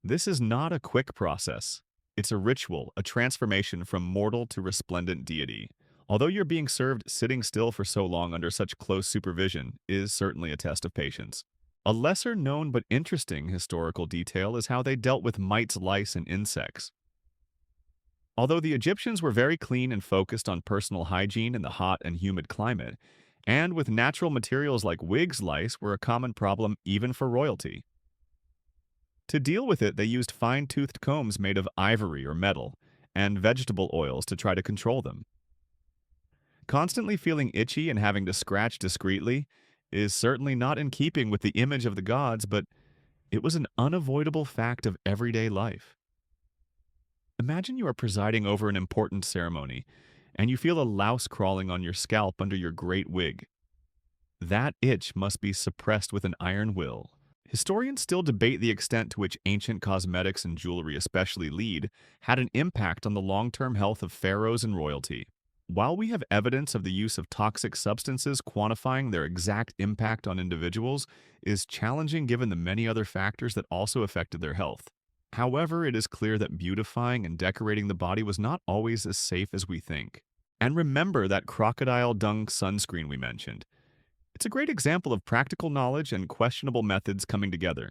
S1: This is not a quick process. It's a ritual, a transformation from mortal to resplendent deity. Although you're being served, sitting still for so long under such close supervision is certainly a test of patience. A lesser-known but interesting historical detail is how they dealt with mites, lice, and insects. Although the Egyptians were very clean and focused on personal hygiene in the hot and humid climate, and with natural materials like wigs, lice were a common problem even for royalty. To deal with it, they used fine-toothed combs made of ivory or metal, and vegetable oils to try to control them. Constantly feeling itchy and having to scratch discreetly is certainly not in keeping with the image of the gods, but it was an unavoidable fact of everyday life. Imagine you are presiding over an important ceremony, and you feel a louse crawling on your scalp under your great wig. That itch must be suppressed with an iron will. Historians still debate the extent to which ancient cosmetics and jewelry, especially lead, had an impact on the long-term health of pharaohs and royalty. While we have evidence of the use of toxic substances, quantifying their exact impact on individuals is challenging given the many other factors that also affected their health. However, it is clear that beautifying and decorating the body was not always as safe as we think. And remember that crocodile dung sunscreen we mentioned. It's a great example of practical knowledge and questionable methods coming together.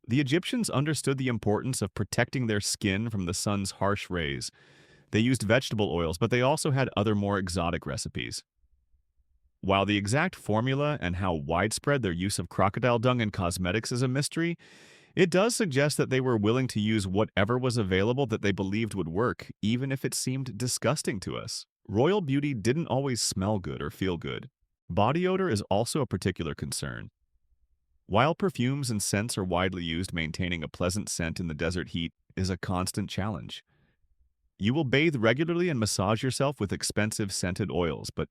S1: The Egyptians understood the importance of protecting their skin from the sun's harsh rays. They used vegetable oils, but they also had other more exotic recipes. While the exact formula and how widespread their use of crocodile dung in cosmetics is a mystery, it does suggest that they were willing to use whatever was available that they believed would work, even if it seemed disgusting to us. Royal beauty didn't always smell good or feel good. Body odor is also a particular concern. While perfumes and scents are widely used, maintaining a pleasant scent in the desert heat is a constant challenge. You will bathe regularly and massage yourself with expensive scented oils, but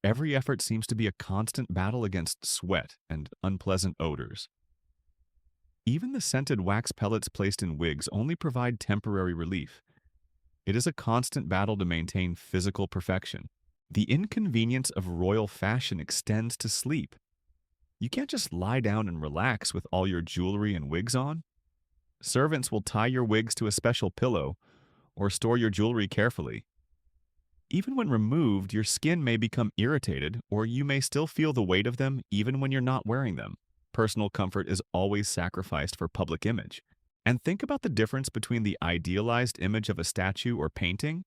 S1: every effort seems to be a constant battle against sweat and unpleasant odors. Even the scented wax pellets placed in wigs only provide temporary relief. It is a constant battle to maintain physical perfection. The inconvenience of royal fashion extends to sleep. You can't just lie down and relax with all your jewelry and wigs on. Servants will tie your wigs to a special pillow or store your jewelry carefully. Even when removed, your skin may become irritated, or you may still feel the weight of them even when you're not wearing them. Personal comfort is always sacrificed for public image. And think about the difference between the idealized image of a statue or painting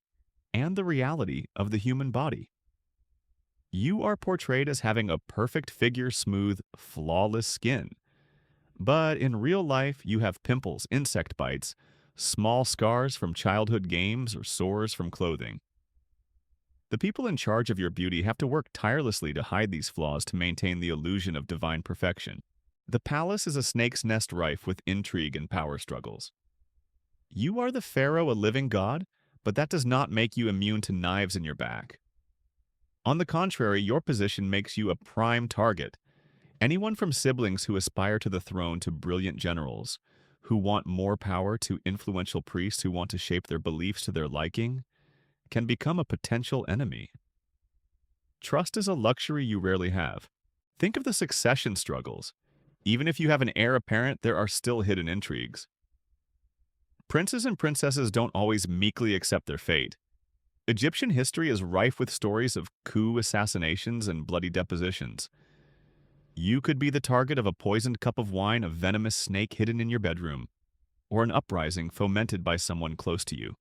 S1: and the reality of the human body. You are portrayed as having a perfect figure, smooth, flawless skin. But in real life, you have pimples, insect bites, small scars from childhood games, or sores from clothing. The people in charge of your beauty have to work tirelessly to hide these flaws to maintain the illusion of divine perfection. The palace is a snake's nest rife with intrigue and power struggles. You are the pharaoh, a living god, but that does not make you immune to knives in your back. On the contrary, your position makes you a prime target. Anyone from siblings who aspire to the throne to brilliant generals, who want more power to influential priests who want to shape their beliefs to their liking, can become a potential enemy. Trust is a luxury you rarely have. Think of the succession struggles. Even if you have an heir apparent, there are still hidden intrigues. Princes and princesses don't always meekly accept their fate. Egyptian history is rife with stories of coup assassinations and bloody depositions. You could be the target of a poisoned cup of wine, a venomous snake hidden in your bedroom, or an uprising fomented by someone close to you.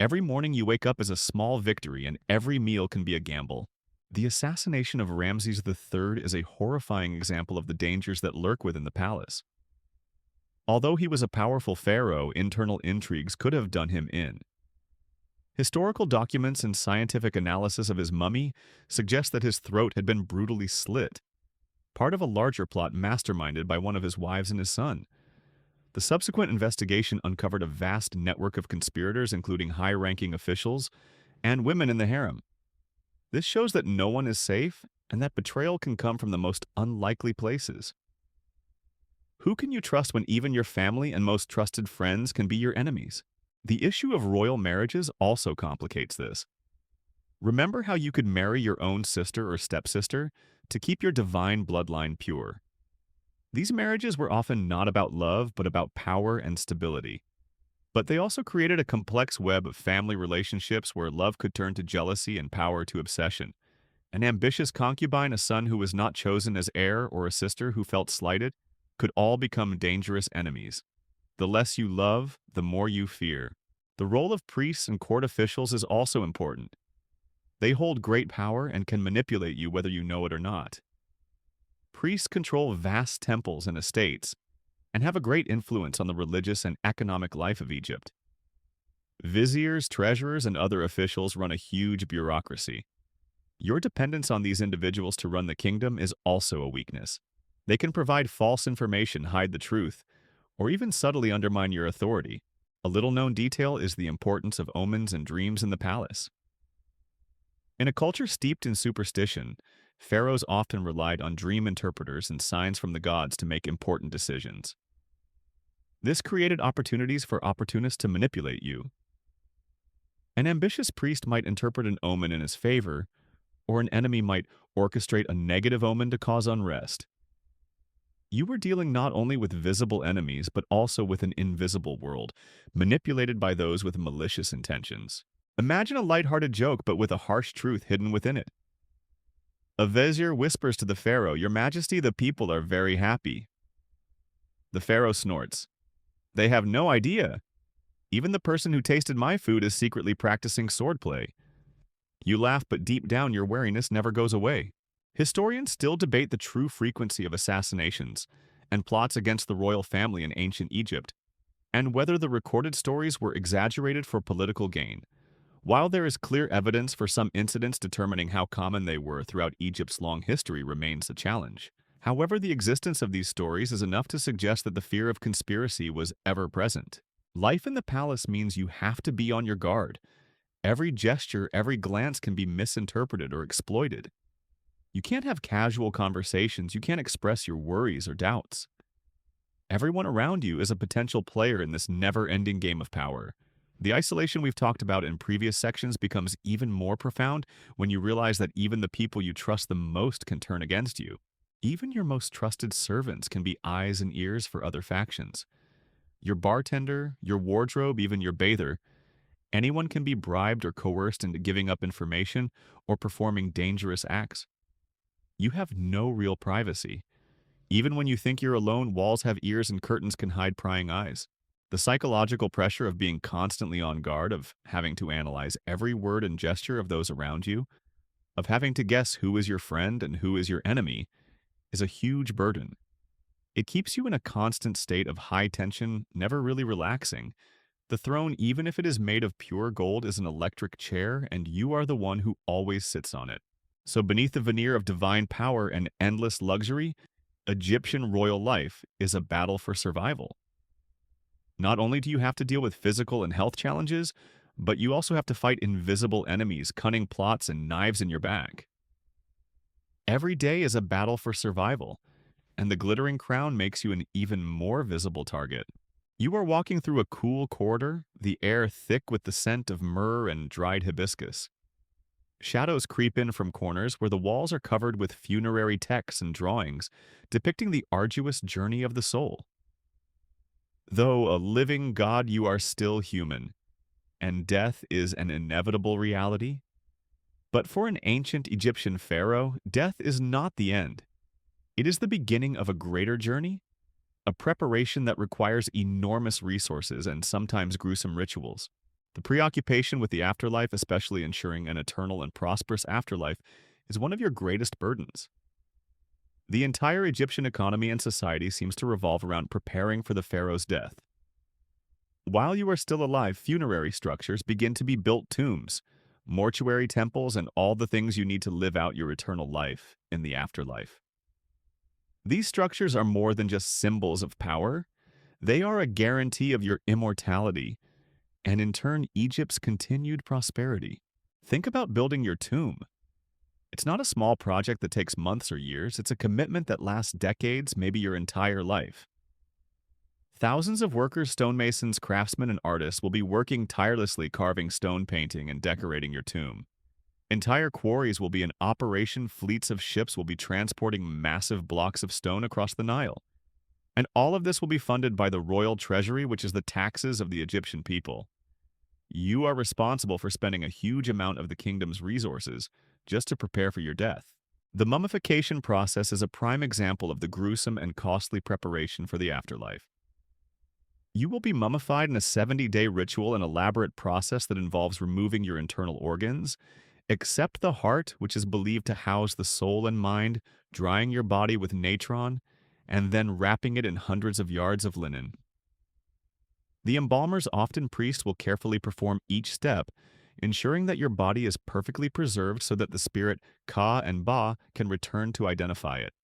S1: Every morning you wake up is a small victory, and every meal can be a gamble. The assassination of Ramses III is a horrifying example of the dangers that lurk within the palace. Although he was a powerful pharaoh, internal intrigues could have done him in. Historical documents and scientific analysis of his mummy suggest that his throat had been brutally slit, part of a larger plot masterminded by one of his wives and his son. The subsequent investigation uncovered a vast network of conspirators, including high-ranking officials and women in the harem. This shows that no one is safe and that betrayal can come from the most unlikely places. Who can you trust when even your family and most trusted friends can be your enemies? The issue of royal marriages also complicates this. Remember how you could marry your own sister or stepsister to keep your divine bloodline pure. These marriages were often not about love, but about power and stability. But they also created a complex web of family relationships where love could turn to jealousy and power to obsession. An ambitious concubine, a son who was not chosen as heir, or a sister who felt slighted, could all become dangerous enemies. The less you love, the more you fear. The role of priests and court officials is also important. They hold great power and can manipulate you whether you know it or not. Priests control vast temples and estates, and have a great influence on the religious and economic life of Egypt. Viziers, treasurers, and other officials run a huge bureaucracy. Your dependence on these individuals to run the kingdom is also a weakness. They can provide false information, hide the truth, or even subtly undermine your authority. A little-known detail is the importance of omens and dreams in the palace. In a culture steeped in superstition, pharaohs often relied on dream interpreters and signs from the gods to make important decisions. This created opportunities for opportunists to manipulate you. An ambitious priest might interpret an omen in his favor, or an enemy might orchestrate a negative omen to cause unrest. You were dealing not only with visible enemies, but also with an invisible world, manipulated by those with malicious intentions. Imagine a lighthearted joke, but with a harsh truth hidden within it. A vizier whispers to the pharaoh, "Your Majesty, the people are very happy." The pharaoh snorts. "They have no idea. Even the person who tasted my food is secretly practicing swordplay." You laugh, but deep down your wariness never goes away. Historians still debate the true frequency of assassinations and plots against the royal family in ancient Egypt, and whether the recorded stories were exaggerated for political gain. While there is clear evidence for some incidents, determining how common they were throughout Egypt's long history remains a challenge. However, the existence of these stories is enough to suggest that the fear of conspiracy was ever present. Life in the palace means you have to be on your guard. Every gesture, every glance can be misinterpreted or exploited. You can't have casual conversations, you can't express your worries or doubts. Everyone around you is a potential player in this never-ending game of power. The isolation we've talked about in previous sections becomes even more profound when you realize that even the people you trust the most can turn against you. Even your most trusted servants can be eyes and ears for other factions. Your bartender, your wardrobe, even your bather. Anyone can be bribed or coerced into giving up information or performing dangerous acts. You have no real privacy. Even when you think you're alone, walls have ears and curtains can hide prying eyes. The psychological pressure of being constantly on guard, of having to analyze every word and gesture of those around you, of having to guess who is your friend and who is your enemy, is a huge burden. It keeps you in a constant state of high tension, never really relaxing. The throne, even if it is made of pure gold, is an electric chair, and you are the one who always sits on it. So beneath the veneer of divine power and endless luxury, Egyptian royal life is a battle for survival. Not only do you have to deal with physical and health challenges, but you also have to fight invisible enemies, cunning plots, and knives in your bag. Every day is a battle for survival, and the glittering crown makes you an even more visible target. You are walking through a cool corridor, the air thick with the scent of myrrh and dried hibiscus. Shadows creep in from corners where the walls are covered with funerary texts and drawings, depicting the arduous journey of the soul. Though a living god, you are still human, and death is an inevitable reality. But for an ancient Egyptian pharaoh, death is not the end. It is the beginning of a greater journey, a preparation that requires enormous resources and sometimes gruesome rituals. The preoccupation with the afterlife, especially ensuring an eternal and prosperous afterlife, is one of your greatest burdens. The entire Egyptian economy and society seems to revolve around preparing for the pharaoh's death. While you are still alive, funerary structures begin to be built: tombs, mortuary temples, and all the things you need to live out your eternal life in the afterlife. These structures are more than just symbols of power. They are a guarantee of your immortality, and in turn, Egypt's continued prosperity. Think about building your tomb. It's not a small project that takes months or years. It's a commitment that lasts decades, maybe your entire life. Thousands of workers, stonemasons, craftsmen, and artists will be working tirelessly carving stone, painting, and decorating your tomb. Entire quarries will be in operation, fleets of ships will be transporting massive blocks of stone across the Nile. And all of this will be funded by the royal treasury, which is the taxes of the Egyptian people. You are responsible for spending a huge amount of the kingdom's resources just to prepare for your death. The mummification process is a prime example of the gruesome and costly preparation for the afterlife. You will be mummified in a 70-day ritual, an elaborate process that involves removing your internal organs, except the heart, which is believed to house the soul and mind, drying your body with natron, and then wrapping it in hundreds of yards of linen. The embalmers, often priests, will carefully perform each step, ensuring that your body is perfectly preserved so that the spirit Ka and Ba can return to identify it.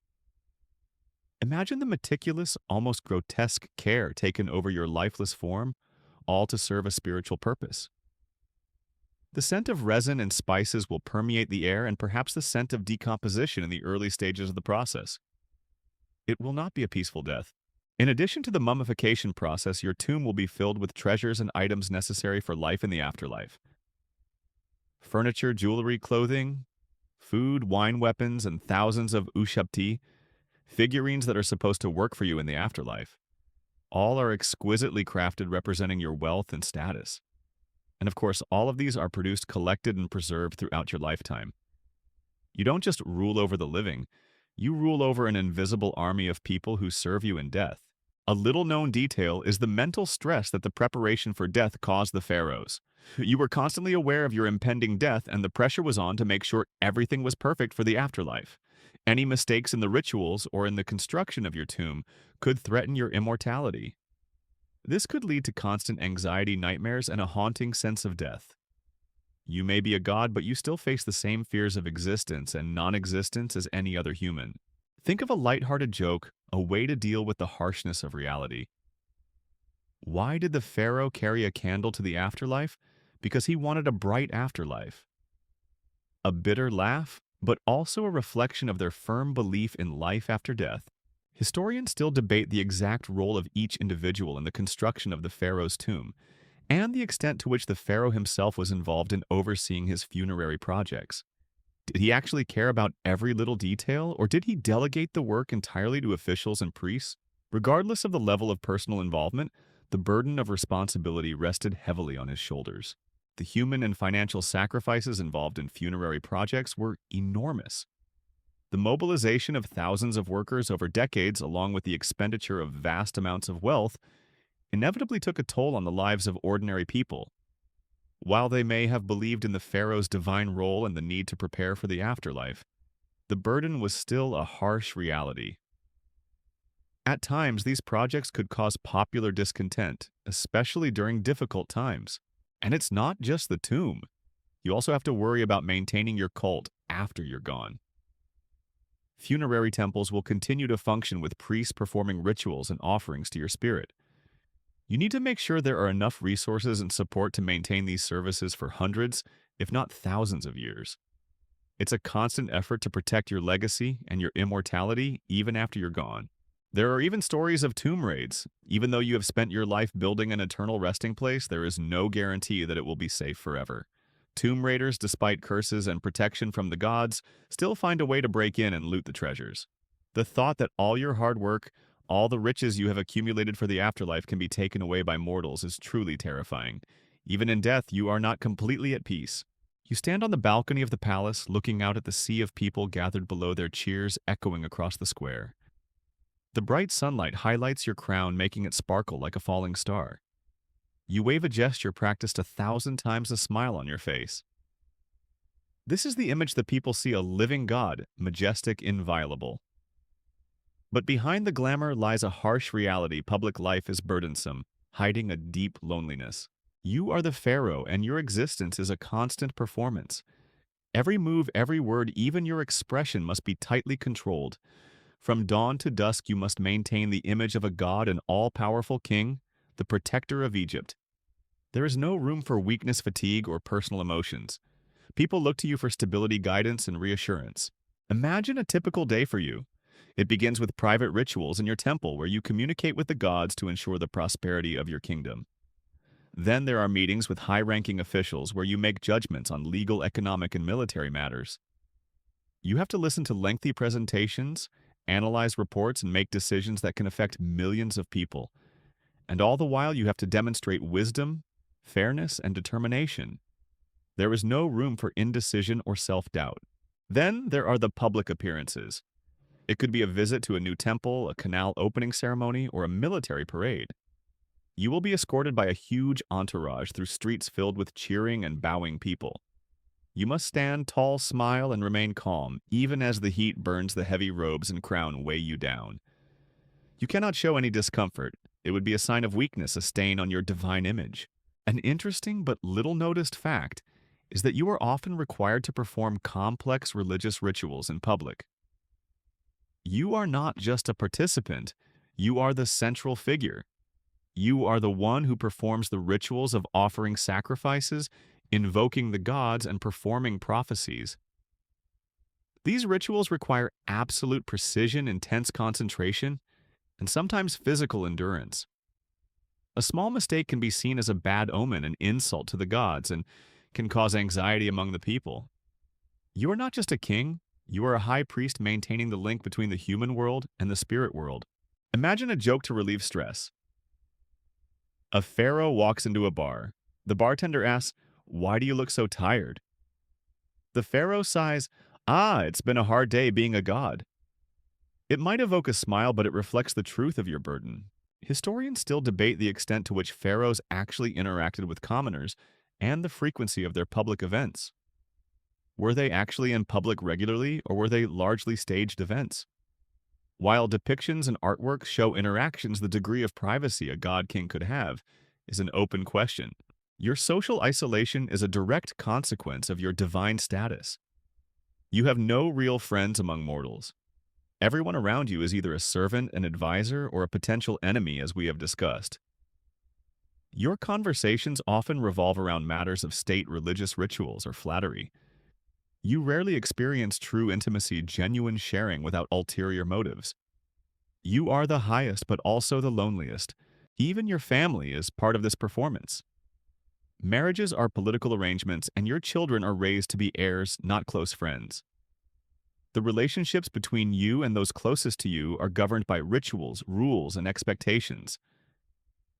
S1: Imagine the meticulous, almost grotesque care taken over your lifeless form, all to serve a spiritual purpose. The scent of resin and spices will permeate the air and perhaps the scent of decomposition in the early stages of the process. It will not be a peaceful death. In addition to the mummification process, your tomb will be filled with treasures and items necessary for life in the afterlife. Furniture, jewelry, clothing, food, wine, weapons, and thousands of ushabti, figurines that are supposed to work for you in the afterlife. All are exquisitely crafted, representing your wealth and status. And of course, all of these are produced, collected, and preserved throughout your lifetime. You don't just rule over the living, you rule over an invisible army of people who serve you in death. A little-known detail is the mental stress that the preparation for death caused the pharaohs. You were constantly aware of your impending death, and the pressure was on to make sure everything was perfect for the afterlife. Any mistakes in the rituals or in the construction of your tomb could threaten your immortality. This could lead to constant anxiety, nightmares, and a haunting sense of death. You may be a god, but you still face the same fears of existence and non-existence as any other human. Think of a lighthearted joke, a way to deal with the harshness of reality. Why did the pharaoh carry a candle to the afterlife? Because he wanted a bright afterlife. A bitter laugh, but also a reflection of their firm belief in life after death. Historians still debate the exact role of each individual in the construction of the pharaoh's tomb, and the extent to which the pharaoh himself was involved in overseeing his funerary projects. Did he actually care about every little detail, or did he delegate the work entirely to officials and priests? Regardless of the level of personal involvement, the burden of responsibility rested heavily on his shoulders. The human and financial sacrifices involved in funerary projects were enormous. The mobilization of thousands of workers over decades, along with the expenditure of vast amounts of wealth, inevitably took a toll on the lives of ordinary people. While they may have believed in the pharaoh's divine role and the need to prepare for the afterlife, the burden was still a harsh reality. At times, these projects could cause popular discontent, especially during difficult times. And it's not just the tomb. You also have to worry about maintaining your cult after you're gone. Funerary temples will continue to function with priests performing rituals and offerings to your spirit. You need to make sure there are enough resources and support to maintain these services for hundreds, if not thousands of years. It's a constant effort to protect your legacy and your immortality even after you're gone. There are even stories of tomb raids. Even though you have spent your life building an eternal resting place, there is no guarantee that it will be safe forever. Tomb raiders, despite curses and protection from the gods, still find a way to break in and loot the treasures. The thought that all your hard work, all the riches you have accumulated for the afterlife can be taken away by mortals is truly terrifying. Even in death, you are not completely at peace. You stand on the balcony of the palace, looking out at the sea of people gathered below, their cheers echoing across the square. The bright sunlight highlights your crown, making it sparkle like a falling star. You wave a gesture practiced 1,000 times, a smile on your face. This is the image that people see: a living God, majestic, inviolable. But behind the glamour lies a harsh reality. Public life is burdensome, hiding a deep loneliness. You are the pharaoh, and your existence is a constant performance. Every move, every word, even your expression must be tightly controlled. From dawn to dusk, you must maintain the image of a god, an all-powerful king, the protector of Egypt. There is no room for weakness, fatigue, or personal emotions. People look to you for stability, guidance, and reassurance. Imagine a typical day for you. It begins with private rituals in your temple where you communicate with the gods to ensure the prosperity of your kingdom. Then there are meetings with high-ranking officials where you make judgments on legal, economic, and military matters. You have to listen to lengthy presentations, analyze reports, and make decisions that can affect millions of people. And all the while, you have to demonstrate wisdom, fairness, and determination. There is no room for indecision or self-doubt. Then there are the public appearances. It could be a visit to a new temple, a canal opening ceremony, or a military parade. You will be escorted by a huge entourage through streets filled with cheering and bowing people. You must stand tall, smile, and remain calm, even as the heat burns the heavy robes and crown weigh you down. You cannot show any discomfort. It would be a sign of weakness, a stain on your divine image. An interesting but little-noticed fact is that you are often required to perform complex religious rituals in public. You are not just a participant, you are the central figure. You are the one who performs the rituals of offering sacrifices, invoking the gods, and performing prophecies. These rituals require absolute precision, intense concentration, and sometimes physical endurance. A small mistake can be seen as a bad omen, an insult to the gods, and can cause anxiety among the people. You are not just a king, you are a high priest maintaining the link between the human world and the spirit world. Imagine a joke to relieve stress. A pharaoh walks into a bar. The bartender asks, "Why do you look so tired?" The pharaoh sighs, "Ah, it's been a hard day being a god." It might evoke a smile, but it reflects the truth of your burden. Historians still debate the extent to which pharaohs actually interacted with commoners and the frequency of their public events. Were they actually in public regularly, or were they largely staged events? While depictions and artworks show interactions, the degree of privacy a god-king could have is an open question. Your social isolation is a direct consequence of your divine status. You have no real friends among mortals. Everyone around you is either a servant, an advisor, or a potential enemy, as we have discussed. Your conversations often revolve around matters of state, religious rituals, or flattery. You rarely experience true intimacy, genuine sharing without ulterior motives. You are the highest, but also the loneliest. Even your family is part of this performance. Marriages are political arrangements, and your children are raised to be heirs, not close friends. The relationships between you and those closest to you are governed by rituals, rules, and expectations.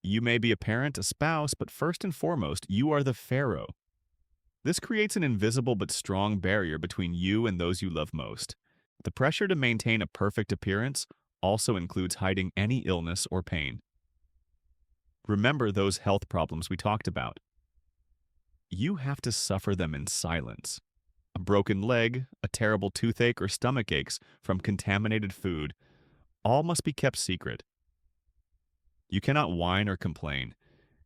S1: You may be a parent, a spouse, but first and foremost, you are the pharaoh. This creates an invisible but strong barrier between you and those you love most. The pressure to maintain a perfect appearance also includes hiding any illness or pain. Remember those health problems we talked about. You have to suffer them in silence. A broken leg, a terrible toothache, or stomach aches from contaminated food, all must be kept secret. You cannot whine or complain.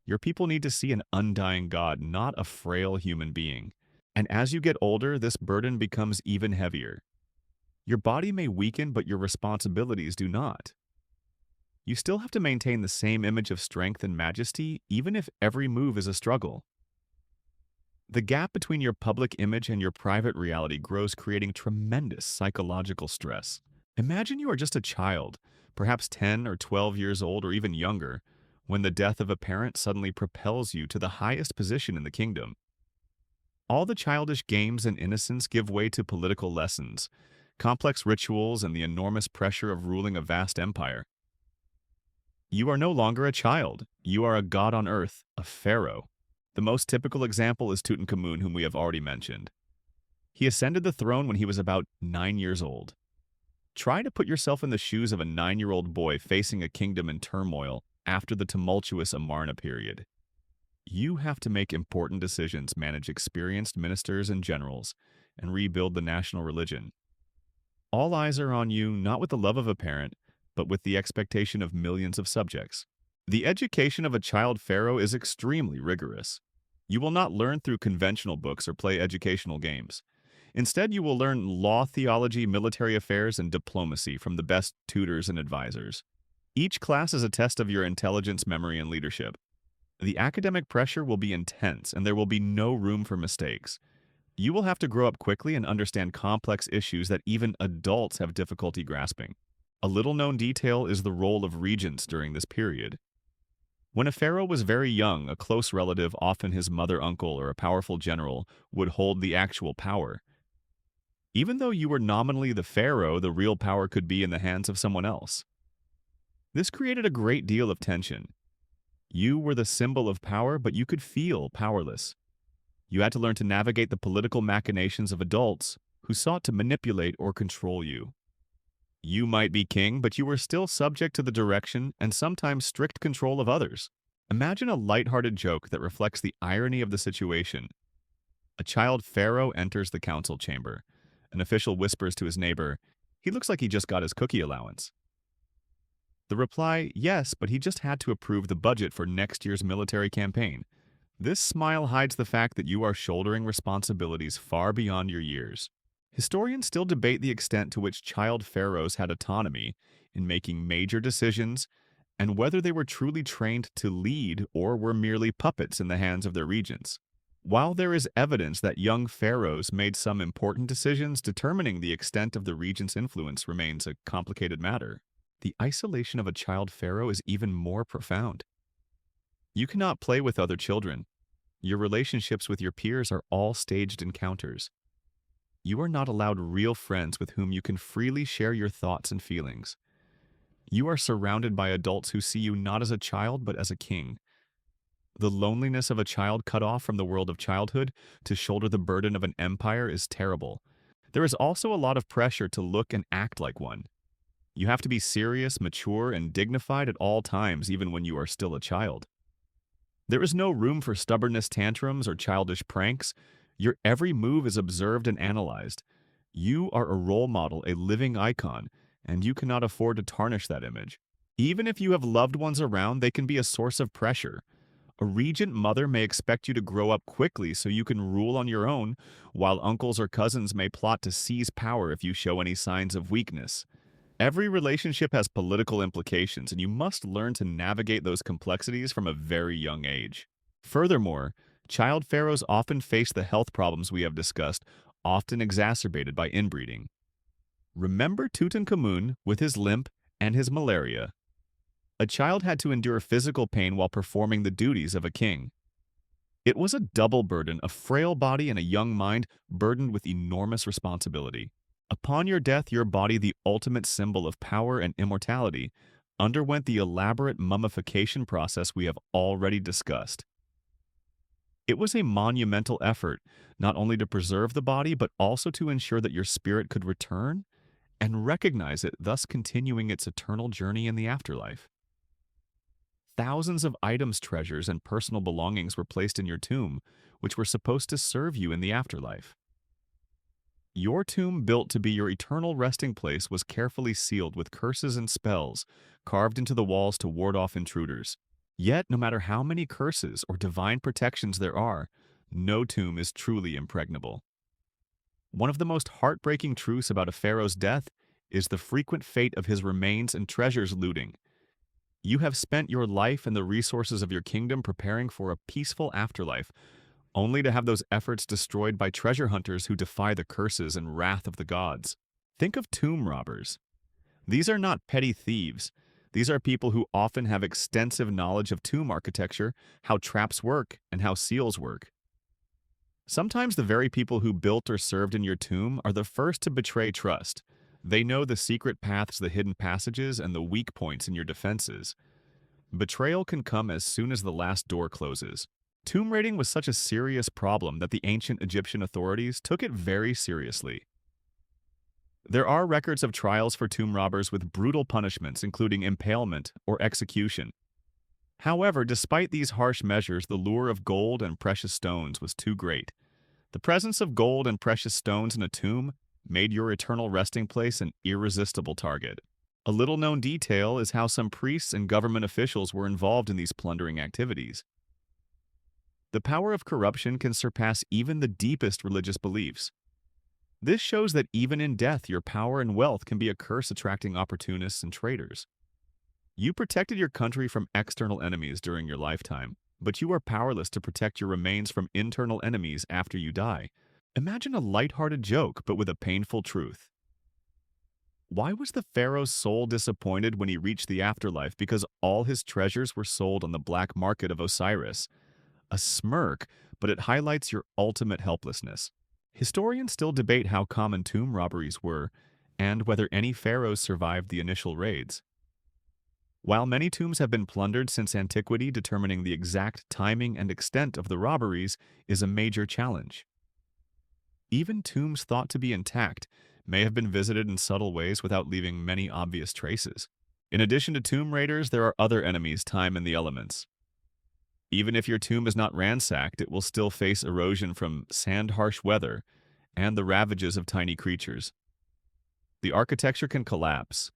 S1: Your people need to see an undying God, not a frail human being. And as you get older, this burden becomes even heavier. Your body may weaken, but your responsibilities do not. You still have to maintain the same image of strength and majesty, even if every move is a struggle. The gap between your public image and your private reality grows, creating tremendous psychological stress. Imagine you are just a child, perhaps 10 or 12 years old or even younger, when the death of a parent suddenly propels you to the highest position in the kingdom. All the childish games and innocence give way to political lessons, complex rituals, and the enormous pressure of ruling a vast empire. You are no longer a child. You are a god on earth, a pharaoh. The most typical example is Tutankhamun, whom we have already mentioned. He ascended the throne when he was about 9 years old. Try to put yourself in the shoes of a 9-year-old boy facing a kingdom in turmoil after the tumultuous Amarna period. You have to make important decisions, manage experienced ministers and generals, and rebuild the national religion. All eyes are on you, not with the love of a parent, but with the expectation of millions of subjects. The education of a child pharaoh is extremely rigorous. You will not learn through conventional books or play educational games. Instead, you will learn law, theology, military affairs, and diplomacy from the best tutors and advisors. Each class is a test of your intelligence, memory, and leadership. The academic pressure will be intense, and there will be no room for mistakes. You will have to grow up quickly and understand complex issues that even adults have difficulty grasping. A little-known detail is the role of regents during this period. When a pharaoh was very young, a close relative, often his mother, uncle, or a powerful general, would hold the actual power. Even though you were nominally the pharaoh, the real power could be in the hands of someone else. This created a great deal of tension. You were the symbol of power, but you could feel powerless. You had to learn to navigate the political machinations of adults who sought to manipulate or control you. You might be king, but you were still subject to the direction and sometimes strict control of others. Imagine a lighthearted joke that reflects the irony of the situation. A child pharaoh enters the council chamber. An official whispers to his neighbor, "He looks like he just got his cookie allowance." The reply, "Yes, but he just had to approve the budget for next year's military campaign." This smile hides the fact that you are shouldering responsibilities far beyond your years. Historians still debate the extent to which child pharaohs had autonomy in making major decisions and whether they were truly trained to lead or were merely puppets in the hands of their regents. While there is evidence that young pharaohs made some important decisions, determining the extent of the region's influence remains a complicated matter. The isolation of a child pharaoh is even more profound. You cannot play with other children. Your relationships with your peers are all staged encounters. You are not allowed real friends with whom you can freely share your thoughts and feelings. You are surrounded by adults who see you not as a child but as a king. The loneliness of a child cut off from the world of childhood to shoulder the burden of an empire is terrible. There is also a lot of pressure to look and act like one. You have to be serious, mature, and dignified at all times, even when you are still a child. There is no room for stubbornness tantrums or childish pranks. Your every move is observed and analyzed. You are a role model, a living icon, and you cannot afford to tarnish that image. Even if you have loved ones around, they can be a source of pressure. A regent mother may expect you to grow up quickly so you can rule on your own, while uncles or cousins may plot to seize power if you show any signs of weakness. Every relationship has political implications, and you must learn to navigate those complexities from a very young age. Furthermore, child pharaohs often face the health problems we have discussed, often exacerbated by inbreeding. Remember Tutankhamun with his limp and his malaria. A child had to endure physical pain while performing the duties of a king. It was a double burden, a frail body and a young mind burdened with enormous responsibility. Upon your death, your body, the ultimate symbol of power and immortality, underwent the elaborate mummification process we have already discussed. It was a monumental effort, not only to preserve the body, but also to ensure that your spirit could return and recognize it, thus continuing its eternal journey in the afterlife. Thousands of items, treasures, and personal belongings were placed in your tomb, which were supposed to serve you in the afterlife. Your tomb, built to be your eternal resting place, was carefully sealed with curses and spells, carved into the walls to ward off intruders. Yet, no matter how many curses or divine protections there are, no tomb is truly impregnable. One of the most heartbreaking truths about a pharaoh's death is the frequent fate of his remains and treasures looting. You have spent your life and the resources of your kingdom preparing for a peaceful afterlife, only to have those efforts destroyed by treasure hunters who defy the curses and wrath of the gods. Think of tomb robbers. These are not petty thieves. These are people who often have extensive knowledge of tomb architecture, how traps work, and how seals work. Sometimes the very people who built or served in your tomb are the first to betray trust. They know the secret paths, the hidden passages, and the weak points in your defenses. Betrayal can come as soon as the last door closes. Tomb raiding was such a serious problem that the ancient Egyptian authorities took it very seriously. There are records of trials for tomb robbers with brutal punishments, including impalement or execution. However, despite these harsh measures, the lure of gold and precious stones was too great. The presence of gold and precious stones in a tomb made your eternal resting place an irresistible target. A little-known detail is how some priests and government officials were involved in these plundering activities. The power of corruption can surpass even the deepest religious beliefs. This shows that even in death, your power and wealth can be a curse attracting opportunists and traitors. You protected your country from external enemies during your lifetime, but you are powerless to protect your remains from internal enemies after you die. Imagine a lighthearted joke, but with a painful truth. Why was the pharaoh's soul disappointed when he reached the afterlife? Because all his treasures were sold on the black market of Osiris. A smirk, but it highlights your ultimate helplessness. Historians still debate how common tomb robberies were, and whether any pharaohs survived the initial raids. While many tombs have been plundered since antiquity, determining the exact timing and extent of the robberies is a major challenge. Even tombs thought to be intact may have been visited in subtle ways without leaving many obvious traces. In addition to tomb raiders, there are other enemies, time and the elements. Even if your tomb is not ransacked, it will still face erosion from sand-harsh weather and the ravages of tiny creatures. The architecture can collapse.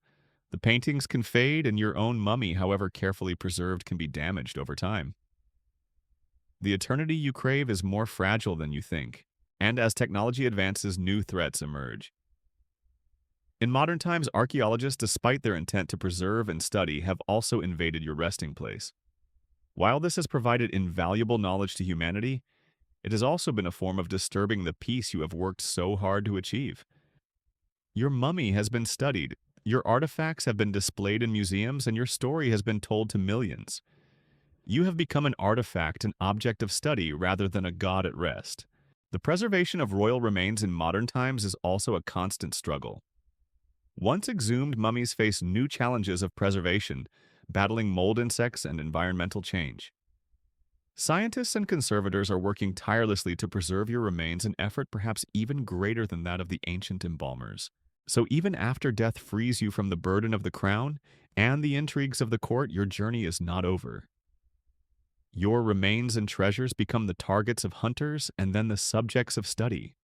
S1: The paintings can fade, and your own mummy, however carefully preserved, can be damaged over time. The eternity you crave is more fragile than you think, and as technology advances, new threats emerge. In modern times, archaeologists, despite their intent to preserve and study, have also invaded your resting place. While this has provided invaluable knowledge to humanity, It has also been a form of disturbing the peace you have worked so hard to achieve. Your mummy has been studied, your artifacts have been displayed in museums, and your story has been told to millions. You have become an artifact, an object of study, rather than a god at rest. The preservation of royal remains in modern times is also a constant struggle. Once exhumed mummies face new challenges of preservation, battling mold insects and environmental change. Scientists and conservators are working tirelessly to preserve your remains, an effort perhaps even greater than that of the ancient embalmers. So even after death frees you from the burden of the crown and the intrigues of the court, your journey is not over. Your remains and treasures become the targets of hunters and then the subjects of study.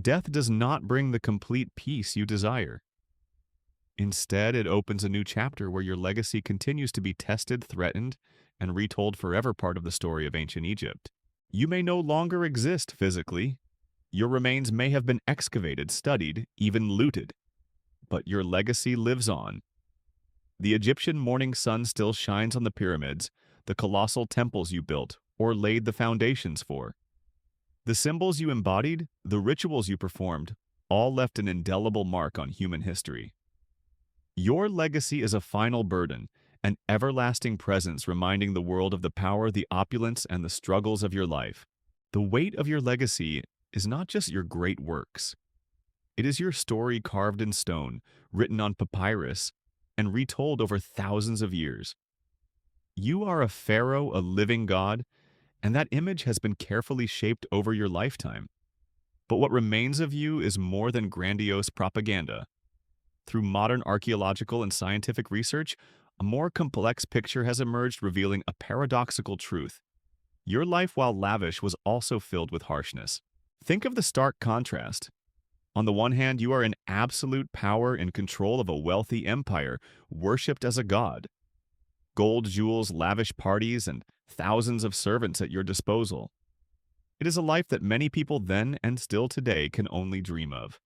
S1: Death does not bring the complete peace you desire. Instead, it opens a new chapter where your legacy continues to be tested, threatened, and retold forever, part of the story of ancient Egypt. You may no longer exist physically. Your remains may have been excavated, studied, even looted. But your legacy lives on. The Egyptian morning sun still shines on the pyramids, the colossal temples you built or laid the foundations for. The symbols you embodied, the rituals you performed, all left an indelible mark on human history. Your legacy is a final burden, an everlasting presence reminding the world of the power, the opulence, and the struggles of your life. The weight of your legacy is not just your great works. It is your story carved in stone, written on papyrus, and retold over thousands of years. You are a pharaoh, a living god, and that image has been carefully shaped over your lifetime. But what remains of you is more than grandiose propaganda. Through modern archaeological and scientific research, a more complex picture has emerged, revealing a paradoxical truth. Your life, while lavish, was also filled with harshness. Think of the stark contrast. On the one hand, you are in absolute power and control of a wealthy empire, worshipped as a god. Gold, jewels, lavish parties, and thousands of servants at your disposal. It is a life that many people then and still today can only dream of.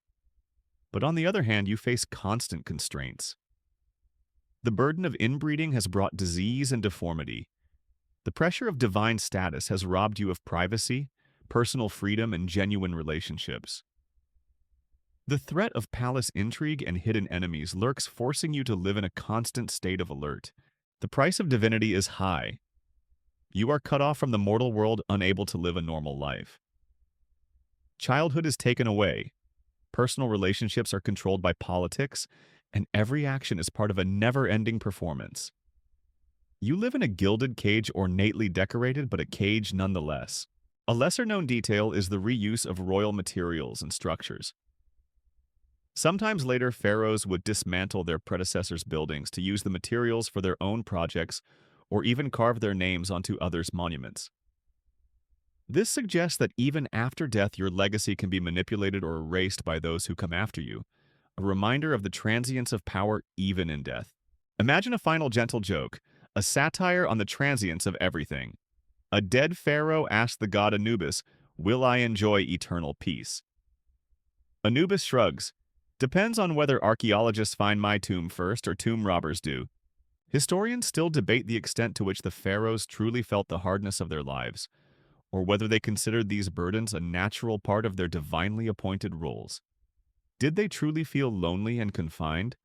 S1: But on the other hand, you face constant constraints. The burden of inbreeding has brought disease and deformity. The pressure of divine status has robbed you of privacy, personal freedom, and genuine relationships. The threat of palace intrigue and hidden enemies lurks, forcing you to live in a constant state of alert. The price of divinity is high. You are cut off from the mortal world, unable to live a normal life. Childhood is taken away. Personal relationships are controlled by politics, and every action is part of a never-ending performance. You live in a gilded cage, ornately decorated, but a cage nonetheless. A lesser-known detail is the reuse of royal materials and structures. Sometimes later, pharaohs would dismantle their predecessors' buildings to use the materials for their own projects or even carve their names onto others' monuments. This suggests that even after death, your legacy can be manipulated or erased by those who come after you, a reminder of the transience of power even in death. Imagine a final gentle joke, a satire on the transience of everything. A dead pharaoh asked the god Anubis, "Will I enjoy eternal peace?" Anubis shrugs, "Depends on whether archaeologists find my tomb first or tomb robbers do." Historians still debate the extent to which the pharaohs truly felt the hardness of their lives, or whether they considered these burdens a natural part of their divinely appointed roles. Did they truly feel lonely and confined,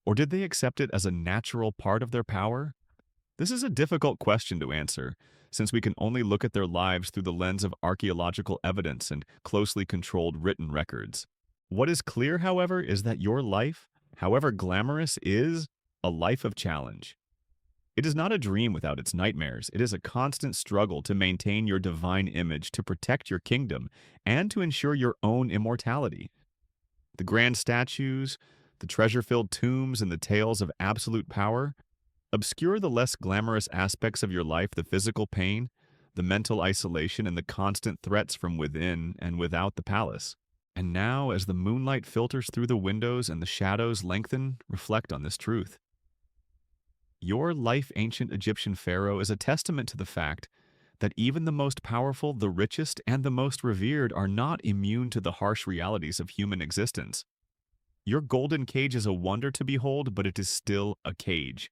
S1: or did they accept it as a natural part of their power? This is a difficult question to answer, since we can only look at their lives through the lens of archaeological evidence and closely controlled written records. What is clear, however, is that your life, however glamorous, is a life of challenge. It is not a dream without its nightmares. It is a constant struggle to maintain your divine image, to protect your kingdom, and to ensure your own immortality. The grand statues, the treasure-filled tombs, and the tales of absolute power obscure the less glamorous aspects of your life, the physical pain, the mental isolation, and the constant threats from within and without the palace. And now, as the moonlight filters through the windows and the shadows lengthen, reflect on this truth. Your life, ancient Egyptian pharaoh, is a testament to the fact that even the most powerful, the richest, and the most revered are not immune to the harsh realities of human existence. Your golden cage is a wonder to behold, but it is still a cage.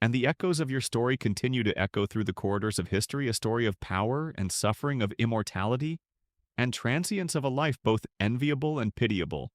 S1: And the echoes of your story continue to echo through the corridors of history, a story of power and suffering, of immortality and transience, of a life both enviable and pitiable.